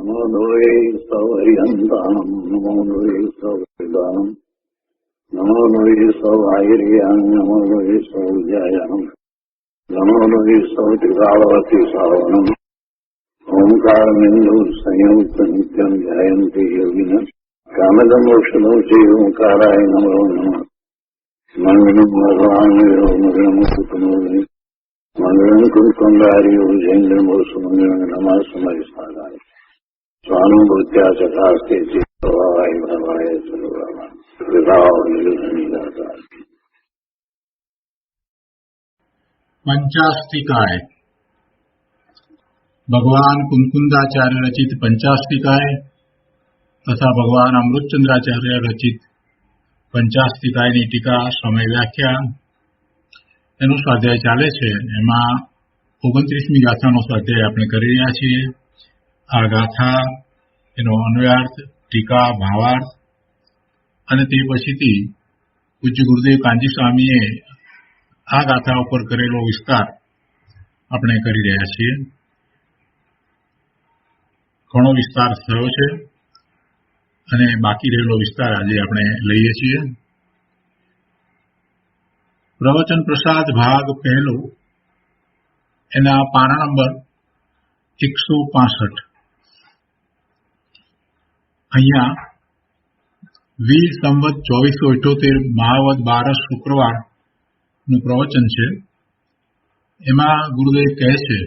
નમો દોરે સૌહરિહંતાણમ નમો દોરે સૌહરિદાનમ નમો દોરે સૌહાયર્યામ નમો દોરે સૌજયામ નમો દોરે સૌત્રિકાળવતી સાવનમ ઓંકારમિંદુ સંયુક્ત નિત્યમ ધ્યાયંતિ યોગિન કામદમોક્ષદો છે ઓંકારાય નમો નમઃ મંગલમ ભગવાન મંગલમ કુટુંબે મંગલમ કુંડારીઓ જૈન્દ્રમોસુ મંગલમ નમઃ સમયસ્થાનાય સ્વાનુભૂત્યા ચકાસ્તે ચિત્તવાય ભવાય સર્વવા વિભાવ નિર્ગતા पंचास्तिकाय भगवान कुंकुंदाचार्य रचित पंचास्तिकाय तथा भगवान अमृतचंद्राचार्य रचित पंचास्तिकायની ટીકા સમય વ્યાખ્યા એનો સ્વાધ્યાય ચાલે છે. એમાં 29મી ગાથાનો સ્વાધ્યાય આપણે કરી રહ્યા છીએ. આ ગાથા, એનો અન્વયાર્થ, ટીકા, ભાવાર્થ અને તે પછીથી પૂજ્ય ગુરુદેવ કાનજી સ્વામીએ આ ગાથા ઉપર કરેલો વિસ્તાર આપણે કરી રહ્યા છીએ. ઘણો વિસ્તાર થયો છે અને બાકી રહેલો વિસ્તાર આજે આપણે લઈએ છીએ. પ્રવચન પ્રસાદ ભાગ પહેલો, એના પાના નંબર 165. અહીંયા વીર સંવત 2478 મહાવદ 12 શુક્રવાર નું પ્રવચન છે. એમાં ગુરુદેવ કહે છે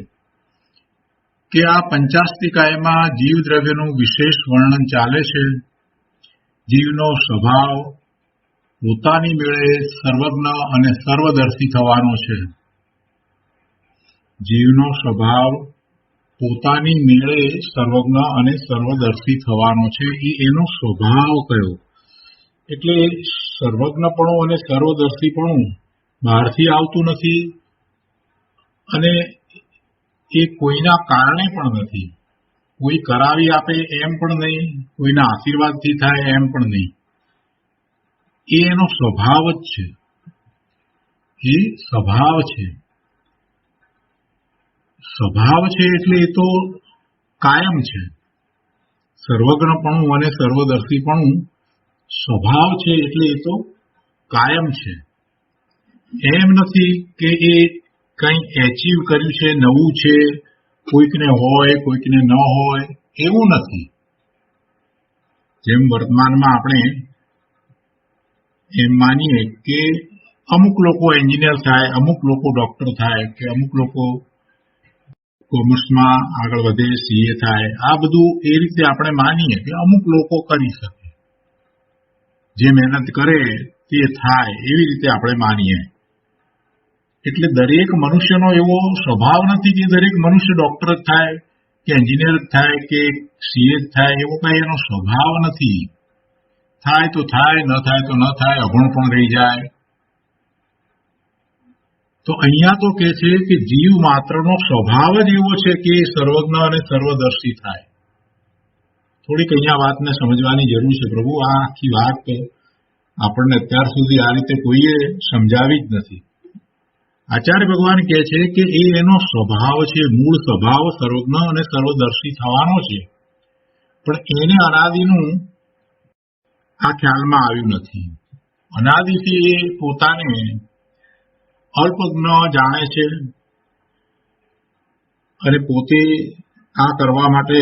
કે આ પંચાસ્તિકાયમાં જીવ દ્રવ્યનું વિશેષ વર્ણન ચાલે છે. જીવનો સ્વભાવ પોતાની મેળે સર્વજ્ઞ અને સર્વદર્શી થવાનો છે. જીવનો સ્વભાવ પોતાની મેળે સર્વજ્ઞ અને સર્વદર્શી થવાનો છે. એનો સ્વભાવ કયો? એટલે સર્વજ્ઞપણું અને સર્વદર્શીપણું બહારથી આવતું નથી અને એ કોઈના કારણે પણ નથી. કોઈ કરાવી આપે એમ પણ નહીં, કોઈના આશીર્વાદથી થાય એમ પણ નહીં. એ એનો સ્વભાવ જ છે. એ સ્વભાવ છે. સ્વભાવ છે એટલે એ તો કાયમ છે. સર્વજ્ઞપણું અને સર્વદર્શીપણું સ્વભાવ છે એટલે એ તો કાયમ છે. એમ નથી કે એ કંઈ એચીવ કર્યું છે, નવું છે, કોઈકને હોય કોઈકને ન હોય, એવું નથી. જેમ વર્તમાનમાં આપણે એમ માનીએ કે અમુક લોકો એન્જિનિયર થાય, અમુક લોકો ડોક્ટર થાય, કે અમુક લોકો કોમર્સમાં આગળ વધે, સીએ થાય. આ બધું એ રીતે આપણે માનીએ કે અમુક લોકો કરી શકે, જે મહેનત કરે તે થાય, એવી રીતે આપણે માનીએ. એટલે દરેક મનુષ્યનો એવો સ્વભાવ નથી કે દરેક મનુષ્ય ડોક્ટર જ થાય કે એન્જિનિયર જ થાય કે સીએ જ થાય. એવો કઈ એનો સ્વભાવ નથી. થાય તો થાય, ન થાય તો ન થાય, અભણ પણ રહી જાય. તો અહીંયા તો કે છે કે જીવ માત્રનો સ્વભાવ જ એવો છે કે સર્વજ્ઞ અને સર્વદર્શી થાય. થોડીક અહીંયા વાતને સમજવાની જરૂર છે. પ્રભુ, આ આખી વાત આપણને અત્યાર સુધી આ રીતે કોઈએ સમજાવી જ નથી. આચાર્ય ભગવાન કહે છે કે એ એનો સ્વભાવ છે, મૂળ સ્વભાવ સર્વજ્ઞ અને સર્વદર્શી થવાનો છે. પણ એને અનાદિનું આ ખ્યાલમાં આવ્યું નથી. અનાદિથી એ પોતાને અલ્પજ્ઞ જાણે છે અને પોતે આ કરવા માટે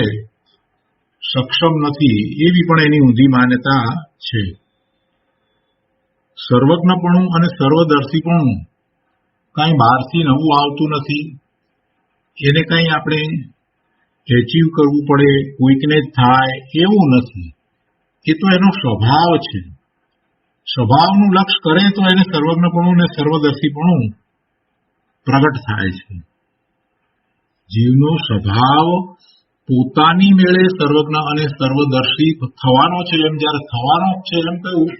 સક્ષમ નથી, એવી પણ એની ઊંધી માન્યતા છે. સર્વજ્ઞપણું અને સર્વદર્શીપણું કઈ બહારથી નવું આવતું નથી. એને કઈ આપણે એચીવ કરવું પડે, કોઈકને જ થાય એવું નથી. એ તો એનો સ્વભાવ છે. સ્વભાવનું લક્ષ કરે તો એને સર્વજ્ઞપણું અને સર્વદર્શીપણું પ્રગટ થાય છે. જીવનો સ્વભાવ પોતાની મેળે સર્વજ્ઞ અને સર્વદર્શી થવાનો છે. એમ જયારે થવાનો છે એમ કહ્યું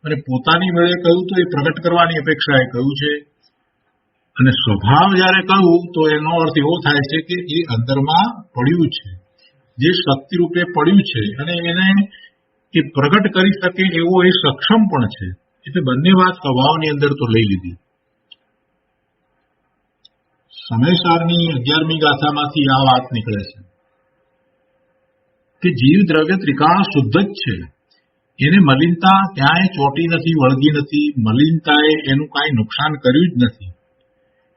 અને પોતાની મેળે કહ્યું તો એ પ્રગટ કરવાની અપેક્ષાએ કહ્યું છે. અને સ્વભાવ જયારે કહ્યું તો એનો અર્થ એવો થાય છે કે એ અંદરમાં પડ્યું છે, જે શક્તિ રૂપે પડ્યું છે અને એને એ પ્રગટ કરી શકે એવો એ સક્ષમ પણ છે. એટલે બંને વાત સ્વભાવની અંદર તો લઈ લીધી. સમયસારની 11મી ગાથામાંથી આ વાત નીકળે છે. કે જીવ દ્રવ્ય ત્રિકાળ શુદ્ધ જ છે. એને મલિનતા ક્યાંય ચોટી નથી, વળગી નથી. મલિનતાએ એનું કાંઈ નુકસાન કર્યું જ નથી.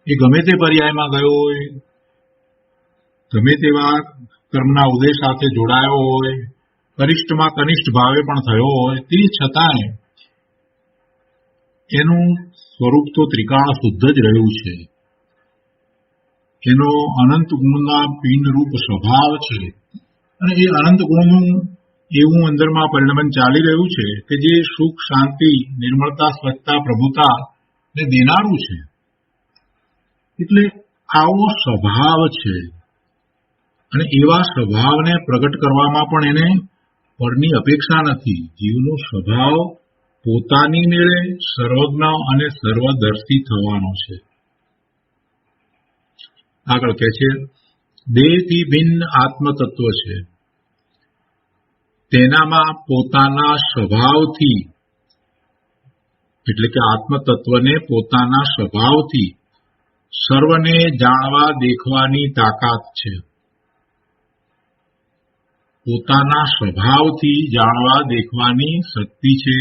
એ ગમે તે પર્યાયમાં ગયો હોય, ગમે તેવા કર્મના ઉદય સાથે જોડાયો હોય, કનિષ્ઠમાં કનિષ્ઠ ભાવે પણ થયો હોય, તે છતાંય એનું સ્વરૂપ તો ત્રિકાળ શુદ્ધ જ રહ્યું છે. એનો અનંત ગુણના પિંડરૂપ સ્વભાવ છે અને એ અનંત ગુણનું એવું અંદરમાં પરિણમન ચાલી રહ્યું છે કે જે સુખ, શાંતિ, નિર્મળતા, સ્વચ્છતા, પ્રભુતા ને દેનારું છે. એટલે આવો સ્વભાવ છે અને એવા સ્વભાવને પ્રગટ કરવામાં પણ એને પરની અપેક્ષા નથી. જીવનો સ્વભાવ પોતાની મેળે સર્વજ્ઞ અને સર્વદર્શી થવાનો છે. આગળ કહે છે, દેહથી ભિન્ન આત્મતત્વ છે. તેનામાં પોતાના સ્વભાવથી, એટલે કે આત્મતત્વને પોતાના સ્વભાવથી સર્વને જાણવા દેખવાની તાકાત છે. પોતાના સ્વભાવથી જાણવા દેખવાની શક્તિ છે.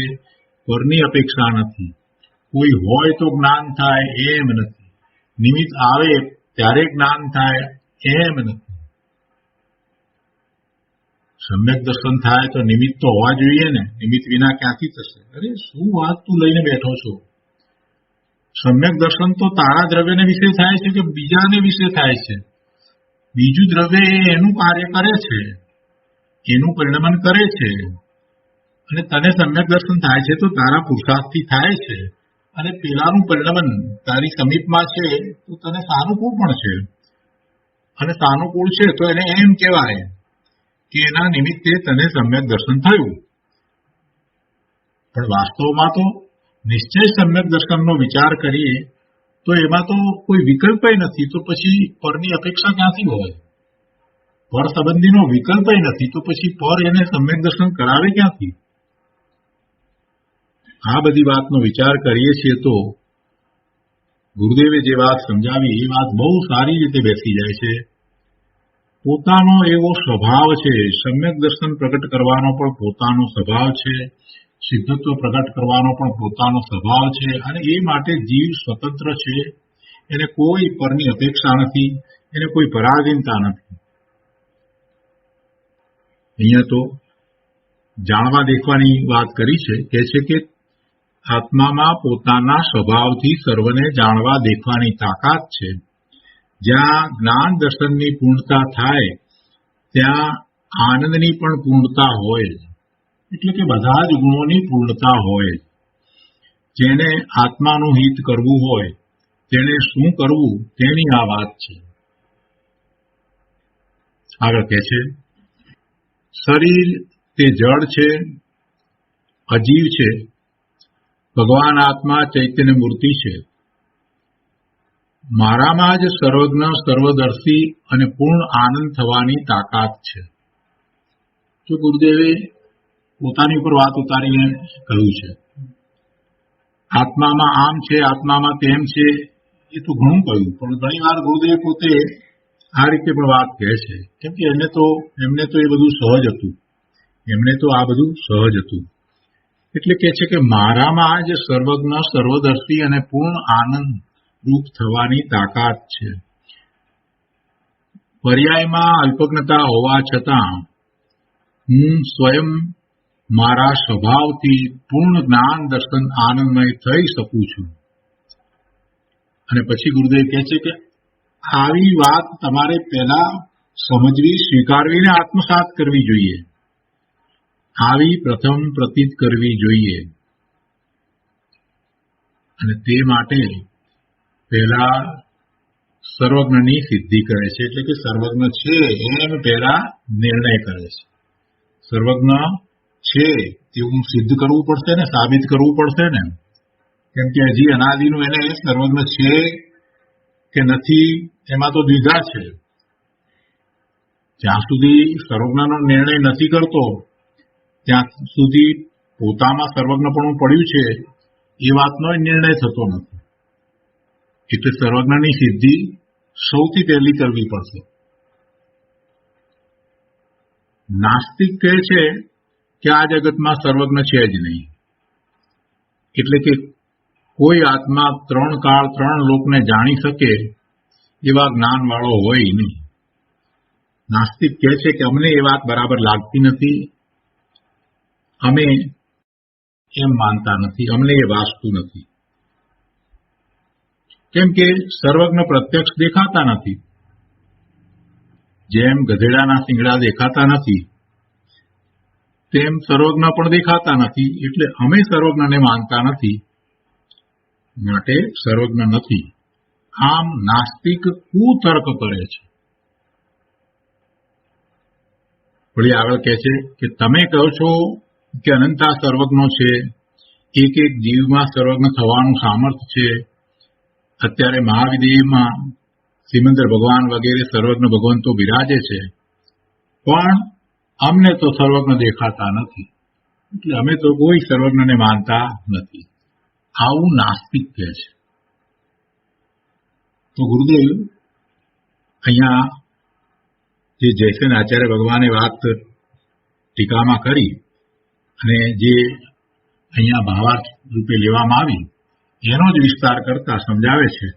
પરની અપેક્ષા નથી. કોઈ હોય તો જ્ઞાન થાય એમ નથી. નિમિત્ત આવે ત્યારે જ્ઞાન થાય એમ નથી. સમ્યક દર્શન થાય તો નિમિત્ત તો હોવા જોઈએ ને. નિમિત્ત વિના ક્યાંથી થશે? અરે શું વાત તું લઈને બેઠો છો? સમ્યક દર્શન તો તારા દ્રવ્યને વિશે થાય છે કે બીજાને વિશે થાય છે? બીજું દ્રવ્ય એનું કાર્ય કરે છે, એનું પરિણમન કરે છે. અને તને સમ્યક દર્શન થાય છે તો તારા પુરુષાર્થથી થાય છે. અને પેલાનું પરિણમન તારી સમીપમાં છે તો તને સાનુકૂળ પણ છે. અને સાનુકૂળ છે તો એને એમ કહેવાય કે એના નિમિત્તે તને સમ્યક દર્શન થયું. પણ વાસ્તવમાં તો નિશ્ચય સમ્યક દર્શનનો વિચાર કરીએ તો એમાં તો કોઈ વિકલ્પ નથી. તો પછી પરની અપેક્ષા ક્યાંથી હોય? પર સંબંધીનો વિકલ્પ નથી તો પછી પર એને સમ્યક દર્શન કરાવે ક્યાંથી? આ બધી વાતનો વિચાર કરીએ છીએ તો ગુરુદેવે જે વાત સમજાવી એ વાત બહુ સારી રીતે બેસી જાય છે. પોતાનો એવો સ્વભાવ છે. સમ્યક દર્શન પ્રગટ કરવાનો પણ પોતાનો સ્વભાવ છે. સિદ્ધત્વ પ્રગટ કરવાનો પણ પોતાનો સ્વભાવ છે. અને એ માટે જીવ સ્વતંત્ર છે. એને કોઈ પરની અપેક્ષા નથી, એને કોઈ પરાધીનતા નથી. અહીંયા તો જાણવા દેખવાની વાત કરી છે. કહે છે કે આત્મામાં પોતાના સ્વભાવથી સર્વને જાણવા દેખવાની તાકાત છે. જ્યાં જ્ઞાન દર્શનની પૂર્ણતા થાય ત્યાં આનંદની પણ પૂર્ણતા હોય. એટલે કે બધા જ ગુણોની પૂર્ણતા હોય. જેને આત્માનું હિત કરવું હોય તેને શું કરવું તેની આ વાત છે. આગળ કહે છે, શરીર તે જડ છે, અજીવ છે. ભગવાન આત્મા ચૈતન્ય મૂર્તિ છે. મારામાં જ સર્વજ્ઞ, સર્વદર્શી અને પૂર્ણ આનંદ થવાની તાકાત છે. તો ગુરુદેવે પોતાની ઉપર વાત ઉતારીને કહ્યું છે. આત્મામાં આમ છે, આત્મામાં તેમ છે, એ તો ઘણું કહ્યું. પણ ઘણી વાર ગુરુદેવ પોતે આ રીતે પણ વાત કહે છે. કેમ કે એમને તો એ બધું સહજ હતું. એમને તો આ બધું સહજ હતું. એટલે કહે છે કે મારામાં જ સર્વજ્ઞ, સર્વદર્શી અને પૂર્ણ આનંદ રૂપ થવાની તાકાત છે. પર્યાયમાં અલ્પજ્ઞતા હોવા છતાં હું સ્વયં મારા સ્વભાવથી પૂર્ણ જ્ઞાન દર્શન આનંદમય થઈ શકું છું. અને પછી ગુરુદેવ કહે છે કે આવી વાત તમારે પહેલા સમજવી, સ્વીકારવીને આત્મસાત કરવી જોઈએ. આવી પ્રથમ પ્રતીત કરવી જોઈએ. અને તે માટે પહેલા સર્વજ્ઞની સિદ્ધિ કરે છે. એટલે કે સર્વજ્ઞ છે એમ પહેલા નિર્ણય કરે છે. સર્વજ્ઞ છે એવું સિદ્ધ કરવું પડશે ને, સાબિત કરવું પડશે ને. કેમ કે હજી અનાદિનું એને સર્વજ્ઞ છે કે નથી એમાં તો દ્વિધા છે. જ્યાં સુધી સર્વજ્ઞનો નિર્ણય નથી કરતો ત્યાં સુધી પોતામાં સર્વજ્ઞપણું પડ્યું છે એ વાતનો નિર્ણય થતો નથી. એટલે સર્વજ્ઞની સિદ્ધિ સૌથી પહેલી કરવી પડશે. નાસ્તિક કહે છે કે આ જગતમાં સર્વજ્ઞ છે જ નહીં, એટલે કે કોઈ આત્મા 3 કાળ 3 લોકને જાણી શકે એવા જ્ઞાનવાળો હોય નહીં. નાસ્તિક કહે છે કે અમને એ વાત બરાબર લાગતી નથી, અમે એમ માનતા નથી, અમને એ વાસતું નથી. કેમ કે સર્વજ્ઞ પ્રત્યક્ષ દેખાતા નથી. જેમ ગધેડાના શિંગડા દેખાતા નથી તેમ સર્વજ્ઞ પણ દેખાતા નથી, એટલે અમે સર્વજ્ઞને માનતા નથી, માટે સર્વજ્ઞ નથી. આમ નાસ્તિક કુતર્ક કરે છે. વળી આગળ કહે છે કે તમે કહો છો કે અનંતા સર્વજ્ઞો છે, એક એક જીવમાં સર્વજ્ઞ થવાનું સામર્થ્ય છે. અત્યારે મહાવિદેયમાં સિમંદર ભગવાન વગેરે સર્વજ્ઞ ભગવંતો બિરાજે છે, પણ અમને તો સર્વજ્ઞ દેખાતા નથી, એટલે અમે તો કોઈ સર્વજ્ઞને માનતા નથી. આવું નાસ્તિક કહે છે. તો ગુરુદેવ અહીંયા જે જયસેન આચાર્ય ભગવાને વાત ટીકામાં કરી અને જે અહીંયા ભાવાર્થ રૂપે લેવામાં આવી એનો જ વિસ્તાર કરતા સમજાવે છે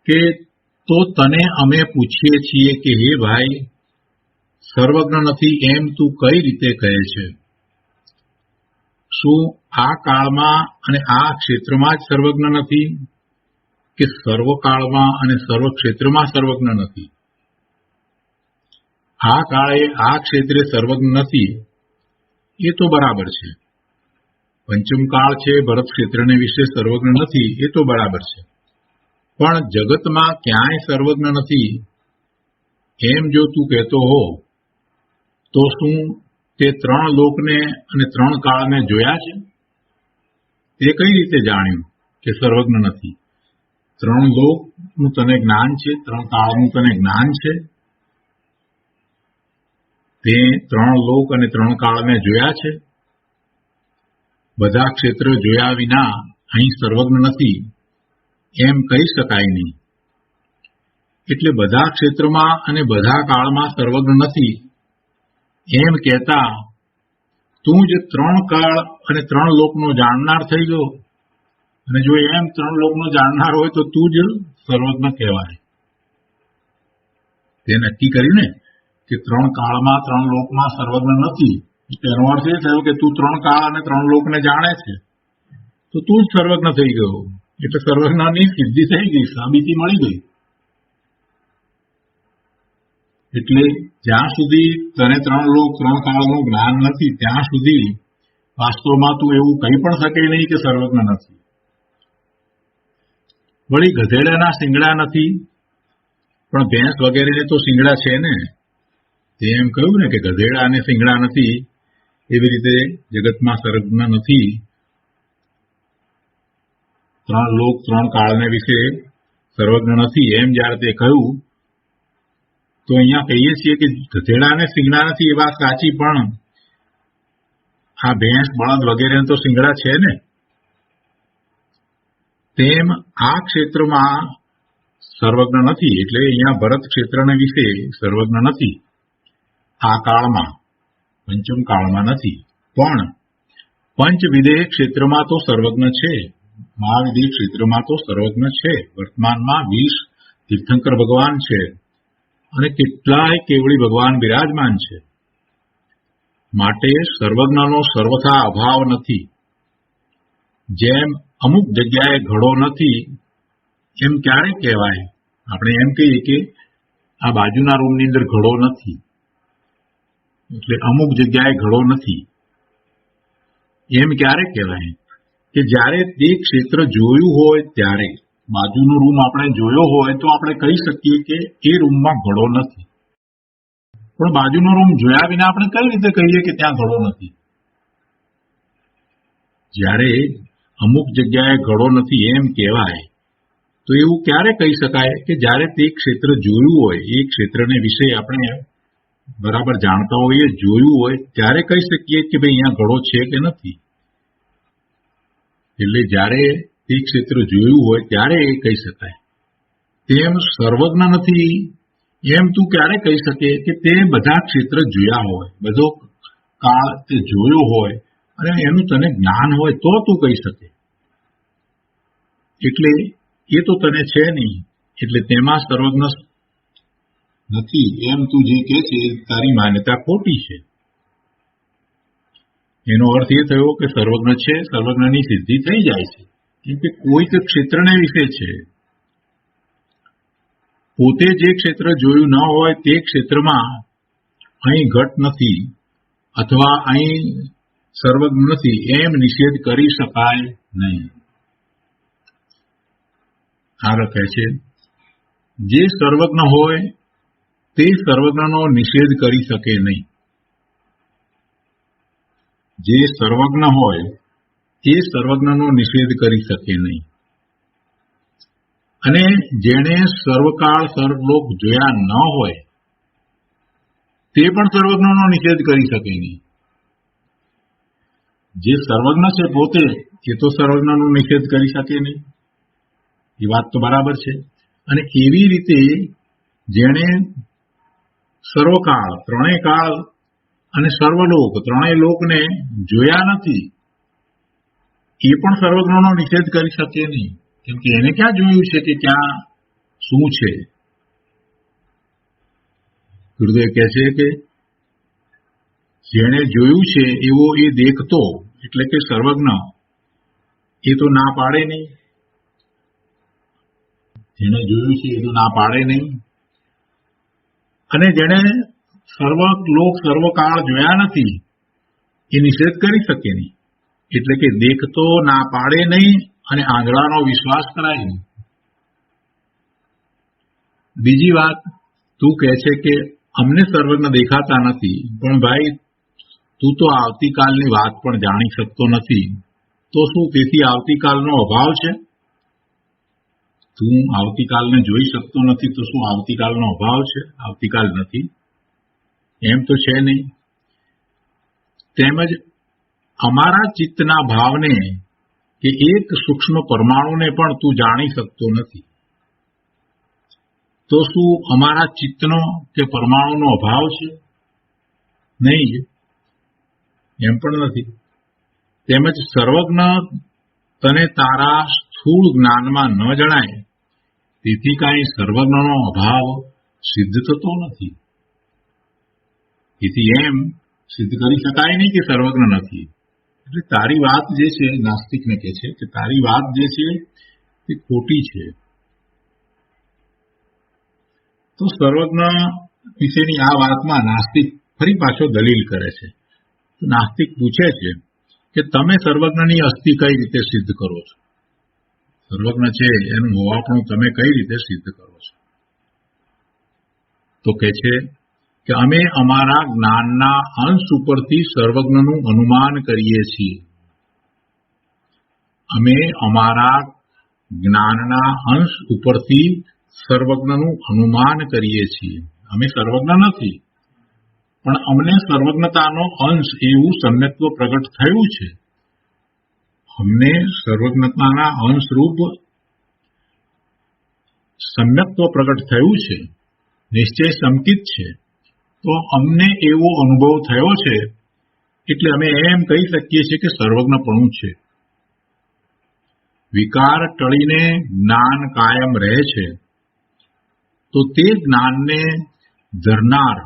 કે તો તને અમે પૂછીએ છીએ કે હે ભાઈ, સર્વજ્ઞ નથી એમ તું કઈ રીતે કહે છે? શું આ કાળમાં અને આ ક્ષેત્રમાં જ સર્વજ્ઞ નથી, કે સર્વકાળમાં અને સર્વ ક્ષેત્રમાં સર્વજ્ઞ નથી? આ કાળે આ ક્ષેત્રે સર્વજ્ઞ નથી એ તો બરાબર છે. પંચમ કાળ છે, ભરત ક્ષેત્રને વિશે સર્વજ્ઞ નથી એ તો બરાબર છે. પણ જગતમાં ક્યાંય સર્વજ્ઞ નથી એમ જો તું કહેતો હો તો શું તે 3 લોકને અને 3 કાળને જોયા છે? તે કઈ રીતે જાણ્યું કે સર્વજ્ઞ નથી? 3 લોકનું તને જ્ઞાન છે, 3 કાળનું તને જ્ઞાન છે, તે 3 લોક અને 3 કાળને જોયા છે? બધા ક્ષેત્ર જોયા વિના અહીં સર્વજ્ઞ નથી એમ કહી શકાય નહીં. એટલે બધા ક્ષેત્રમાં અને બધા કાળમાં સર્વજ્ઞ નથી એમ કહેતા તું જ 3 કાળ અને 3 લોકનો જાણનાર થઈ ગયો, અને જો એમ 3 લોકનો જાણનાર હોય તો તું જ સર્વજ્ઞ કહેવાય. તે નક્કી કર્યું ને કે 3 કાળમાં 3 લોકમાં સર્વજ્ઞ નથી, તેનો અર્થ એ થયો કે તું 3 કાળ અને 3 લોકને જાણે છે તો તું જ સર્વજ્ઞ થઈ ગયો, એટલે સર્વજ્ઞની સિદ્ધિ થઈ ગઈ, સાબિતી મળી ગઈ. એટલે જ્યાં સુધી તને 3 લોક 3 કાળનું જ્ઞાન નથી ત્યાં સુધી વાસ્તવમાં તું એવું કહી પણ શકે નહીં કે સર્વજ્ઞ નથી. વળી ગધેડાના શિંગડા નથી, પણ ભેંસ વગેરેને તો શિંગડા છે ને. તે એમ કહ્યું ને કે ગધેડા અને શિંગડા નથી, એવી રીતે જગતમાં સર્વજ્ઞ નથી. 3 લોક 3 કાળને વિશે સર્વજ્ઞ નથી એમ જયારે તે કહ્યું તો અહીંયા કહીએ છીએ કે ગધેડા અને શિંગડા નથી એ વાત સાચી, પણ આ ભેંસ બળદ વગેરે તો શિંગડા છે ને. તેમ આ ક્ષેત્રમાં સર્વજ્ઞ નથી, એટલે અહીંયા ભરત ક્ષેત્રને વિશે સર્વજ્ઞ નથી. આ કાળમાં પંચમ કાળમાં નથી, પણ પંચવિદેહ ક્ષેત્રમાં તો સર્વજ્ઞ છે, મહાવિદેહ ક્ષેત્રમાં તો સર્વજ્ઞ છે. વર્તમાનમાં 20 તીર્થંકર ભગવાન છે અને કેટલાય કેવળી ભગવાન બિરાજમાન છે, માટે સર્વજ્ઞનો સર્વથા અભાવ નથી. જેમ અમુક જગ્યાએ ઘડો નથી એમ ક્યારે કહેવાય? આપણે એમ કહીએ કે આ બાજુના રૂમની અંદર ઘડો નથી, એટલે અમુક જગ્યાએ ઘડો નથી એમ ક્યારે કહેવાય? કે જ્યારે તે ક્ષેત્ર જોયું હોય ત્યારે. બાજુનો રૂમ આપણે જોયો હોય તો આપણે કહી શકીએ કે એ રૂમમાં ઘડો નથી, પણ બાજુનો રૂમ જોયા વિના આપણે કઈ રીતે કહીએ કે ત્યાં ઘડો નથી? જ્યારે અમુક જગ્યાએ ઘડો નથી એમ કહેવાય તો એવું ક્યારે કહી શકાય? કે જ્યારે તે ક્ષેત્ર જોયું હોય, એ ક્ષેત્રને વિશે આપણે બરાબર જાણતા હોઈએ, જોયું હોય ત્યારે કહી શકીએ કે ભાઈ અહીંયા ઘડો છે કે નથી. એટલે જ્યારે તે ક્ષેત્ર જોયું હોય ત્યારે એ કહી શકાય. તેમ સર્વજ્ઞ નથી એમ તું ક્યારે કહી શકે કે તે બધા ક્ષેત્ર જોયા હોય, બધો કાળ તે જોયો હોય અને એનું તને જ્ઞાન હોય તો તું કહી શકે. એટલે એ તો તને છે નહીં, એટલે તેમાં સર્વજ્ઞ નથી એમ તું જે કહે છે તારી માન્યતા ખોટી છે. એનો અર્થ એ થયો કે સર્વજ્ઞ છે, સર્વજ્ઞની સિદ્ધિ થઈ જાય છે, કેમ કે કોઈક ક્ષેત્રને વિશે છે. પોતે જે ક્ષેત્ર જોયું ન હોય તે ક્ષેત્રમાં અહીં ઘટ નથી અથવા અહીં સર્વજ્ઞ નથી એમ નિષેધ કરી શકાય નહીં. આગળ કહે છે, જે સર્વજ્ઞ હોય તે સર્વજ્ઞનો નિષેધ કરી શકે નહીં. જે સર્વજ્ઞ હોય તે સર્વજ્ઞનો નિષેધ કરી શકે નહીં. અને જેણે સર્વકાળ સર્વલોક જોયા ન હોય તે પણ સર્વજ્ઞનો નિષેધ કરી શકે નહીં. જે સર્વજ્ઞ છે પોતે એ તો સર્વજ્ઞનો નિષેધ કરી શકે નહીં. એ વાત તો બરાબર છે. અને એવી રીતે જેણે સર્વકાળ, ત્રણેય કાળ અને સર્વલોક, ત્રણેય લોકને જોયા નથી એ પણ સર્વજ્ઞનો નિષેધ કરી શકે નહીં. કેમ કે એને ક્યાં જોયું છે કે ક્યાં શું છે? ગુરુદેવ કહે છે કે જેણે જોયું છે એવો એ દેખતો, એટલે કે સર્વજ્ઞ, એ તો ના પાડે નહીં. જેણે જોયું છે એ તો ના પાડે નહીં. અને જેણે સર્વલોક સર્વકાળ જોયા નથી એ નિષેધ કરી શકે નહીં. એટલે કે દેખતો ના પાડે નહીં અને આંધળાનો વિશ્વાસ કરાય નહીં. બીજી વાત, તું કહે છે કે અમને સર્વજ્ઞ દેખાતા નથી, પણ ભાઈ તું તો આવતીકાલની વાત પણ જાણી શકતો નથી, તો શું તેથી આવતીકાલનો અભાવ છે? તું આવતીકાલને જોઈ શકતો નથી તો શું આવતીકાલનો અભાવ છે? આવતીકાલ નથી એમ તો છે નહીં. તેમજ અમારા ચિત્તના ભાવને કે એક સૂક્ષ્મ પરમાણુને પણ તું જાણી શકતો નથી, તો શું અમારા ચિત્તનો કે પરમાણુનો અભાવ છે? નહીં, એમ પણ નથી. તેમજ સર્વજ્ઞ તને તારા સ્થૂળ જ્ઞાનમાં ન જણાય તેથી કાંઈ સર્વજ્ઞનો અભાવ સિદ્ધ થતો નથી. તેથી એમ સિદ્ધ કરી શકાય નહીં કે સર્વજ્ઞ નથી. એટલે તારી વાત જે છે, નાસ્તિકને કહે છે કે તારી વાત જે છે તે ખોટી છે. તો સર્વજ્ઞ વિશેની આ વાતમાં નાસ્તિક ફરી પાછો દલીલ કરે છે. તો નાસ્તિક પૂછે છે કે તમે સર્વજ્ઞની અસ્થિ કઈ રીતે સિદ્ધ કરો છો? સર્વજ્ઞ છે એનું હોવાપણું તમે કઈ રીતે સિદ્ધ કરો છો? તો કહે છે કે અમે અમારા જ્ઞાનના અંશ ઉપરથી સર્વજ્ઞનું અનુમાન કરીએ છીએ. અમે અમારા જ્ઞાનના અંશ ઉપરથી સર્વજ્ઞનું અનુમાન કરીએ છીએ. અમે સર્વજ્ઞ નથી, પણ અમને સર્વજ્ઞતાનો અંશ એવું સમ્યક્ત્વ પ્રગટ થયું છે. અમને સર્વજ્ઞતાના અંશરૂપ સમ્યક્ત્વ પ્રગટ થયું છે, નિશ્ચય સંકિત છે. તો અમને એવો અનુભવ થયો છે એટલે અમે એમ કહી શકીએ છીએ કે સર્વજ્ઞપણું છે. વિકાર ટળીને જ્ઞાન કાયમ રહે છે, તો તે જ્ઞાનને ધરનાર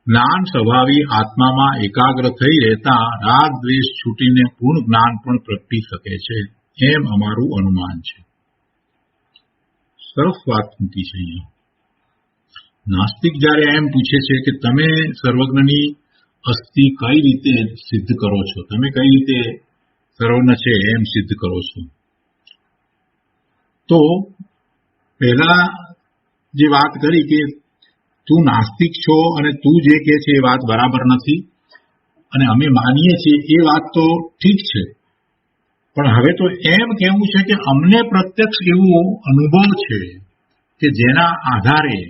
જ્ઞાન સ્વભાવી આત્મામાં એકાગ્ર થઈ રહેતા રાગ દ્વેષ છૂટીને પૂર્ણ જ્ઞાન પણ પ્રગટી શકે છે, એમ અમારું અનુમાન છે. સરસ વાત મૂકી છે અહીંયા. નાસ્તિક જયારે એમ પૂછે છે કે તમે સર્વજ્ઞની અસ્થિ કઈ રીતે સિદ્ધ કરો છો, તમે કઈ રીતે સર્વજ્ઞ છે એમ સિદ્ધ કરો છો, તો પહેલા જે વાત કરી કે તું નાસ્તિક છો અને તું જે કહે છે એ વાત બરાબર નથી અને અમે માનીએ છીએ એ વાત તો ઠીક છે, પણ હવે તો એમ કહેવું છે કે અમને પ્રત્યક્ષ એવો અનુભવ છે કે જેના આધારે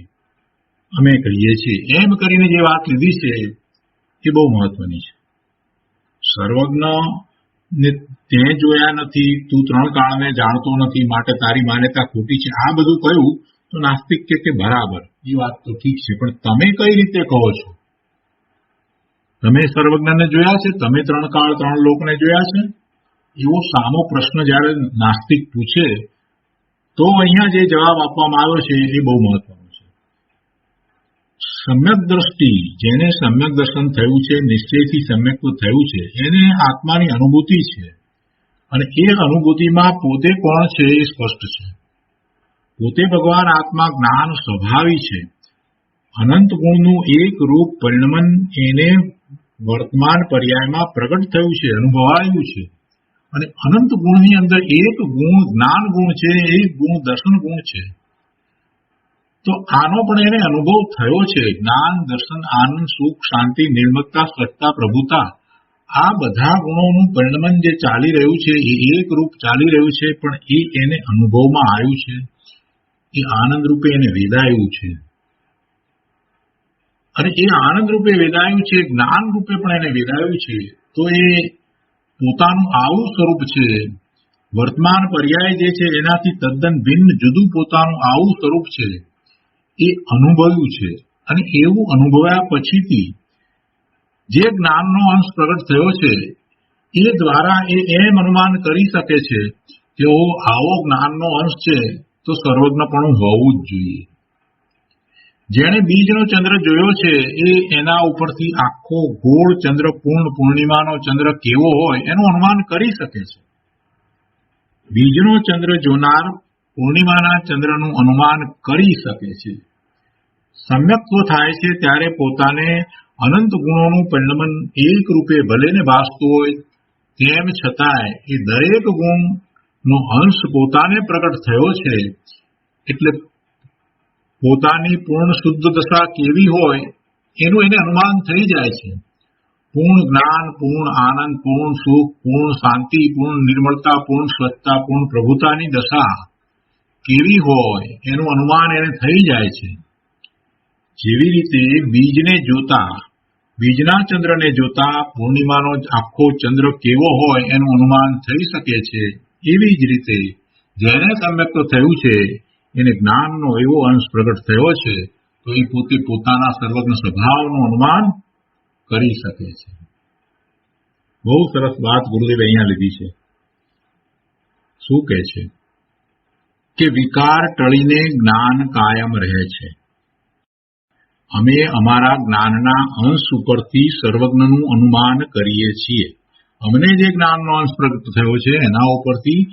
અમે કહીએ છીએ. એમ કરીને જે વાત લીધી છે એ બહુ મહત્વની છે. સર્વજ્ઞ ને તે જોયા નથી, તું ત્રણ કાળને જાણતો નથી, માટે તારી માન્યતા ખોટી છે, આ બધું કહ્યું તો નાસ્તિક કે બરાબર, એ વાત તો ઠીક છે, પણ તમે કઈ રીતે કહો છો? તમે સર્વજ્ઞને જોયા છે? તમે ત્રણ કાળ ત્રણ લોકને જોયા છે? એવો સામો પ્રશ્ન જયારે નાસ્તિક પૂછે તો અહીંયા જે જવાબ આપવામાં આવ્યો છે એ બહુ મહત્વનો છે. સમ્યક દ્રષ્ટિ, જેને સમ્યક દર્શન થયું છે, નિશ્ચયથી સમ્યક્ત્વ થયું છે, એને આત્માની અનુભૂતિ છે, અને એ અનુભૂતિમાં પોતે કોણ છે એ સ્પષ્ટ છે. પોતે ભગવાન આત્મા જ્ઞાન સ્વભાવી છે. અનંત ગુણનું એક રૂપ પરિણમન એને વર્તમાન પર્યાયમાં પ્રગટ થયું છે, અનુભવાયું છે. અને અનંત ગુણની અંદર એક ગુણ જ્ઞાન ગુણ છે, એક ગુણ દર્શન ગુણ છે. તો આનો પણ એને અનુભવ થયો છે. જ્ઞાન, દર્શન, આનંદ, સુખ, શાંતિ, નિર્મળતા, સ્વચ્છતા, પ્રભુતા, આ બધા ગુણોનું પરિણમન જે ચાલી રહ્યું છે એ એક રૂપ ચાલી રહ્યું છે, પણ એ એને અનુભવમાં આવ્યું છે. એ આનંદ રૂપે એને વેદાયું છે, અને એ આનંદ રૂપે વેદાયું છે, જ્ઞાન રૂપે પણ એને વેદાયું છે. તો એ પોતાનું આવું સ્વરૂપ છે. વર્તમાન પર્યાય જે છે એનાથી તદ્દન ભિન્ન જુદું પોતાનું આવું સ્વરૂપ છે, એ અનુભવ્યું છે. અને એવું અનુભવ્યા પછીથી જે જ્ઞાનનો અંશ પ્રગટ થયો છે એ દ્વારા એ એમ અનુમાન કરી શકે છે કે આવો જ્ઞાનનો અંશ છે તો સર્વજ્ઞપણું હોવું જ જોઈએ. જેણે બીજનો ચંદ્ર જોયો છે એ એના ઉપરથી આખો ગોળ ચંદ્ર, પૂર્ણિમાનો ચંદ્ર કેવો હોય એનું અનુમાન કરી શકે છે. બીજનો ચંદ્ર જોનાર પૂર્ણિમાના ચંદ્રનું અનુમાન કરી શકે છે. સમ્યક્ત્વ થાય છે ત્યારે પોતાને અનંત ગુણોનું પરિણમન એક રૂપે ભલેને ભાસતું હોય, તેમ છતાંય એ દરેક ગુણનો અંશ પોતાને પ્રગટ થયો છે. એટલે પોતાની પૂર્ણ શુદ્ધ દશા કેવી હોય એનું એને અનુમાન થઈ જાય છે. પૂર્ણ જ્ઞાન, પૂર્ણ આનંદ, પૂર્ણ સુખ, પૂર્ણ શાંતિ, પૂર્ણ નિર્મળતા, પૂર્ણ સ્વચ્છતા, પૂર્ણ પ્રભુતાની દશા કેવી હોય એનું અનુમાન એને થઈ જાય છે. જેવી રીતે બીજને જોતા, બીજના ચંદ્રને જોતા પૂર્ણિમાનો આખો ચંદ્ર કેવો હોય એનું અનુમાન થઈ શકે છે, એવી જ રીતે જેને સમ્યક્ત થયું છે એને જ્ઞાનનો એવો અંશ પ્રગટ થયો છે તો એ પોતે પોતાના સર્વજ્ઞ સ્વભાવનું અનુમાન કરી શકે છે. બહુ સરસ વાત ગુરુદેવે અહીંયા લીધી છે. શું કહે છે કે વિકાર ટળીને જ્ઞાન કાયમ રહે છે. અમે અમારા જ્ઞાનના અંશ ઉપરથી સર્વજ્ઞનું અનુમાન કરીએ છીએ. અમને જે જ્ઞાનનો અંશ પ્રગટ થયો છે એના ઉપરથી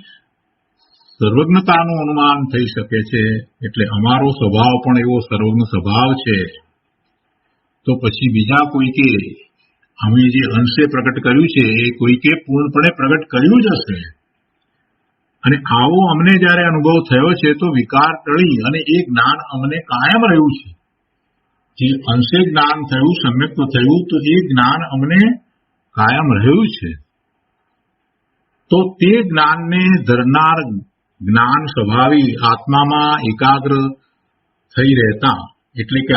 સર્વજ્ઞતાનું અનુમાન થઈ શકે છે. એટલે અમારો સ્વભાવ પણ એવો સર્વજ્ઞ સ્વભાવ છે. તો પછી બીજા કોઈકે અમે જે અંશે પ્રગટ કર્યું છે એ કોઈકે પૂર્ણપણે પ્રગટ કર્યું જ હશે. અને આવો અમને જયારે અનુભવ થયો છે તો વિકાર ટળી અને એ જ્ઞાન અમને કાયમ રહ્યું છે. જે અંશે જ્ઞાન થયું, સમ્યક્ત થયું, તો એ જ્ઞાન અમને કાયમ રહ્યું છે. તો તે જ્ઞાનને ધરનાર જ્ઞાન સ્વભાવી આત્મામાં એકાગ્ર થઈ રહેતા, એટલે કે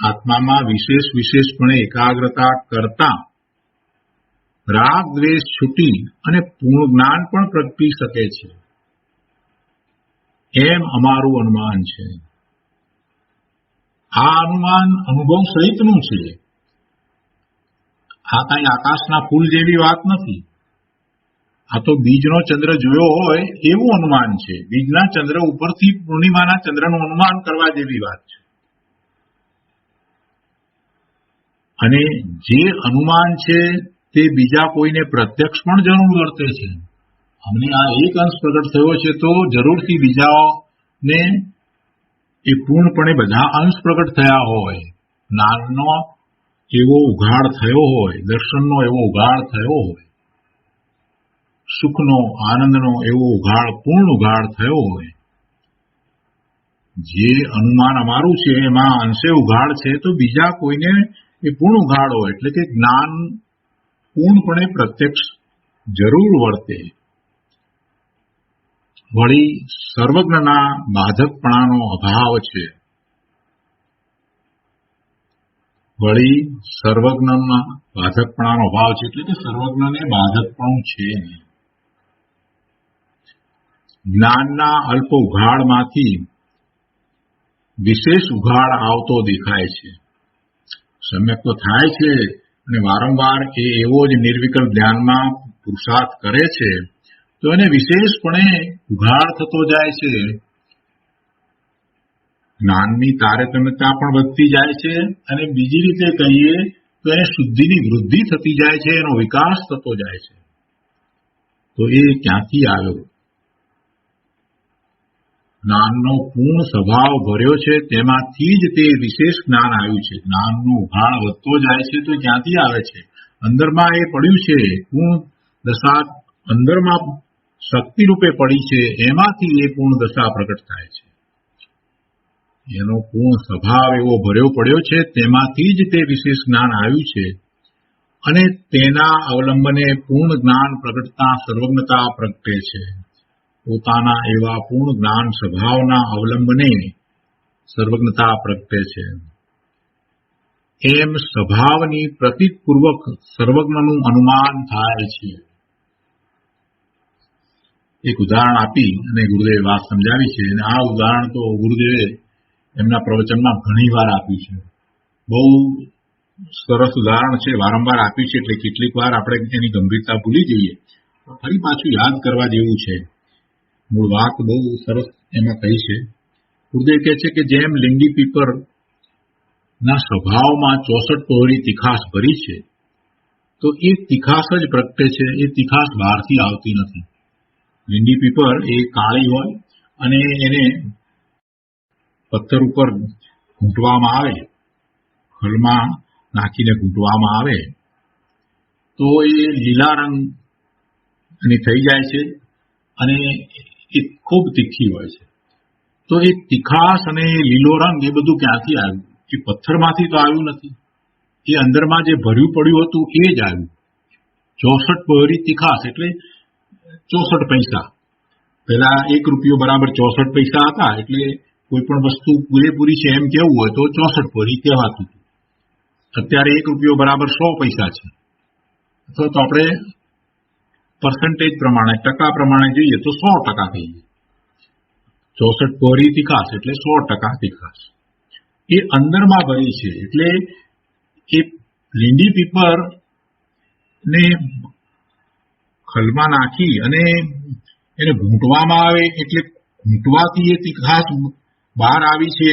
આત્મામાં વિશેષપણે એકાગ્રતા કરતા રાગ દ્વેષ છૂટી અને પૂર્ણ જ્ઞાન પણ પ્રગટી શકે છે, એમ અમારું અનુમાન છે. આ અનુમાન અનુભવ સહિતનું છે. આ કઈ આકાશના ફૂલ જેવી વાત નથી. આ તો બીજનો ચંદ્ર જોયો હોય એવું અનુમાન છે. બીજના ચંદ્ર ઉપરથી પૂર્ણિમાના ચંદ્રનું અનુમાન કરવા જેવી વાત છે. અને જે અનુમાન છે તે બીજા કોઈને પ્રત્યક્ષ પણ જરૂર વર્તે છે. અમને આ એક અંશ પ્રગટ થયો છે તો જરૂરથી બીજાને એ પૂર્ણપણે બધા અંશ પ્રગટ થયા હોય, જ્ઞાનનો એવો ઉઘાડ થયો હોય, દર્શનનો એવો ઉઘાડ થયો હોય, સુખનો આનંદનો એવો ઉઘાડ, પૂર્ણ ઉઘાડ થયો હોય. જે અનુમાન અમારું છે એમાં અંશે ઉઘાડ છે તો બીજા કોઈને એ પૂર્ણ ઉઘાડ હોય, એટલે કે જ્ઞાન પૂર્ણપણે પ્રત્યક્ષ જરૂર વર્તે. વળી સર્વજ્ઞના બાધકપણાનો અભાવ છે. એટલે કે સર્વજ્ઞને બાધકપણું છે નહીં. જ્ઞાનના અલ્પ ઉઘાડમાંથી વિશેષ ઉઘાડ આવતો દેખાય છે. સમ્યક તો થાય છે અને વારંવાર એ એવો જ નિર્વિકલ્પ ધ્યાનમાં પુરુષાર્થ કરે છે તો એને વિશેષપણે ઉઘાડ થતો જાય છે. જ્ઞાનની તારતમ્યતા પણ વધતી જાય છે અને બીજી રીતે કહીએ તો એને શુદ્ધિની વૃદ્ધિ થતી જાય છે, એનો વિકાસ થતો જાય છે. તો એ ક્યાંથી આવ્યો? જ્ઞાનનો પૂર્ણ સ્વભાવ ભર્યો છે તેમાંથી જ તે વિશેષ જ્ઞાન આવ્યું છે. જ્ઞાનનો ઉઘાડ વધતો જાય છે તો ક્યાંથી આવે છે? અંદરમાં એ પડ્યું છે, પૂર્ણ દશા અંદરમાં શક્તિ રૂપે પડી છે, એમાંથી એ પૂર્ણ દશા પ્રગટ થાય છે. એનો પૂર્ણ સ્વભાવ એવો ભર્યો પડ્યો છે તેમાંથી જ તે વિશેષ જ્ઞાન આવ્યું છે અને તેના અવલંબને પૂર્ણ જ્ઞાન પ્રગટતા સર્વજ્ઞતા પ્રગટે છે. પોતાના એવા પૂર્ણ જ્ઞાન સ્વભાવના અવલંબને સર્વજ્ઞતા પ્રગટે છે. એમ સ્વભાવની પ્રતીકપૂર્વક સર્વજ્ઞનું અનુમાન થાય છે. એક ઉદાહરણ આપી અને ગુરુદેવે વાત સમજાવી છે અને આ ઉદાહરણ તો ગુરુદેવે એમના પ્રવચનમાં ઘણી વાર આપ્યું છે. બહુ સરસ ઉદાહરણ છે, વારંવાર આપ્યું છે એટલે કેટલીક વાર આપણે એની ગંભીરતા ભૂલી જઈએ, ફરી પાછું યાદ કરવા જેવું છે. મૂળ વાત બહુ સરસ એમાં કહી છે. ગુરુદેવ કહે છે કે જેમ લીંડી પીપર ના સ્વભાવમાં 64 પહોળી તીખાશ ભરી છે તો એ તીખાશ જ પ્રગટે છે, એ તીખાશ બહારથી આવતી નથી. લીંડી પીપર એ કાળી હોય અને એને પથ્થર ઉપર ઘૂંટવામાં આવે, ખલમાં નાખીને ઘૂંટવામાં આવે તો એ લીલા રંગની થઈ જાય છે અને એ ખૂબ તીખી હોય છે. તો એ તીખાશ અને લીલો રંગ એ બધું ક્યાંથી આવ્યું? એ પથ્થરમાંથી તો આવ્યું નથી, એ અંદરમાં જે ભર્યું પડ્યું હતું એ જ આવ્યું. 64 પહોળી તીખાશ એટલે 64 પૈસા. પેલા 1 રૂપિયો બરાબર 64 પૈસા હતા, એટલે કોઈ પણ વસ્તુ પૂરેપૂરી છે એમ કેવું હોય તો 64 પહોળી કહેવાતું હતું. અત્યારે 1 રૂપિયો બરાબર 100 પૈસા છે. અથવા તો આપણે પર્સન્ટેજ પ્રમાણે, ટકા પ્રમાણે જોઈએ તો 100% કહીએ. 64 પહોળી તીખાશ એટલે 100% તીખાશ એ અંદરમાં ભરી છે. એટલે એ લીંડી પીપર ને ખલમાં નાખી અને એને ઘૂંટવામાં આવે એટલે ઘૂંટવાથી એ તીખાશ બહાર આવી છે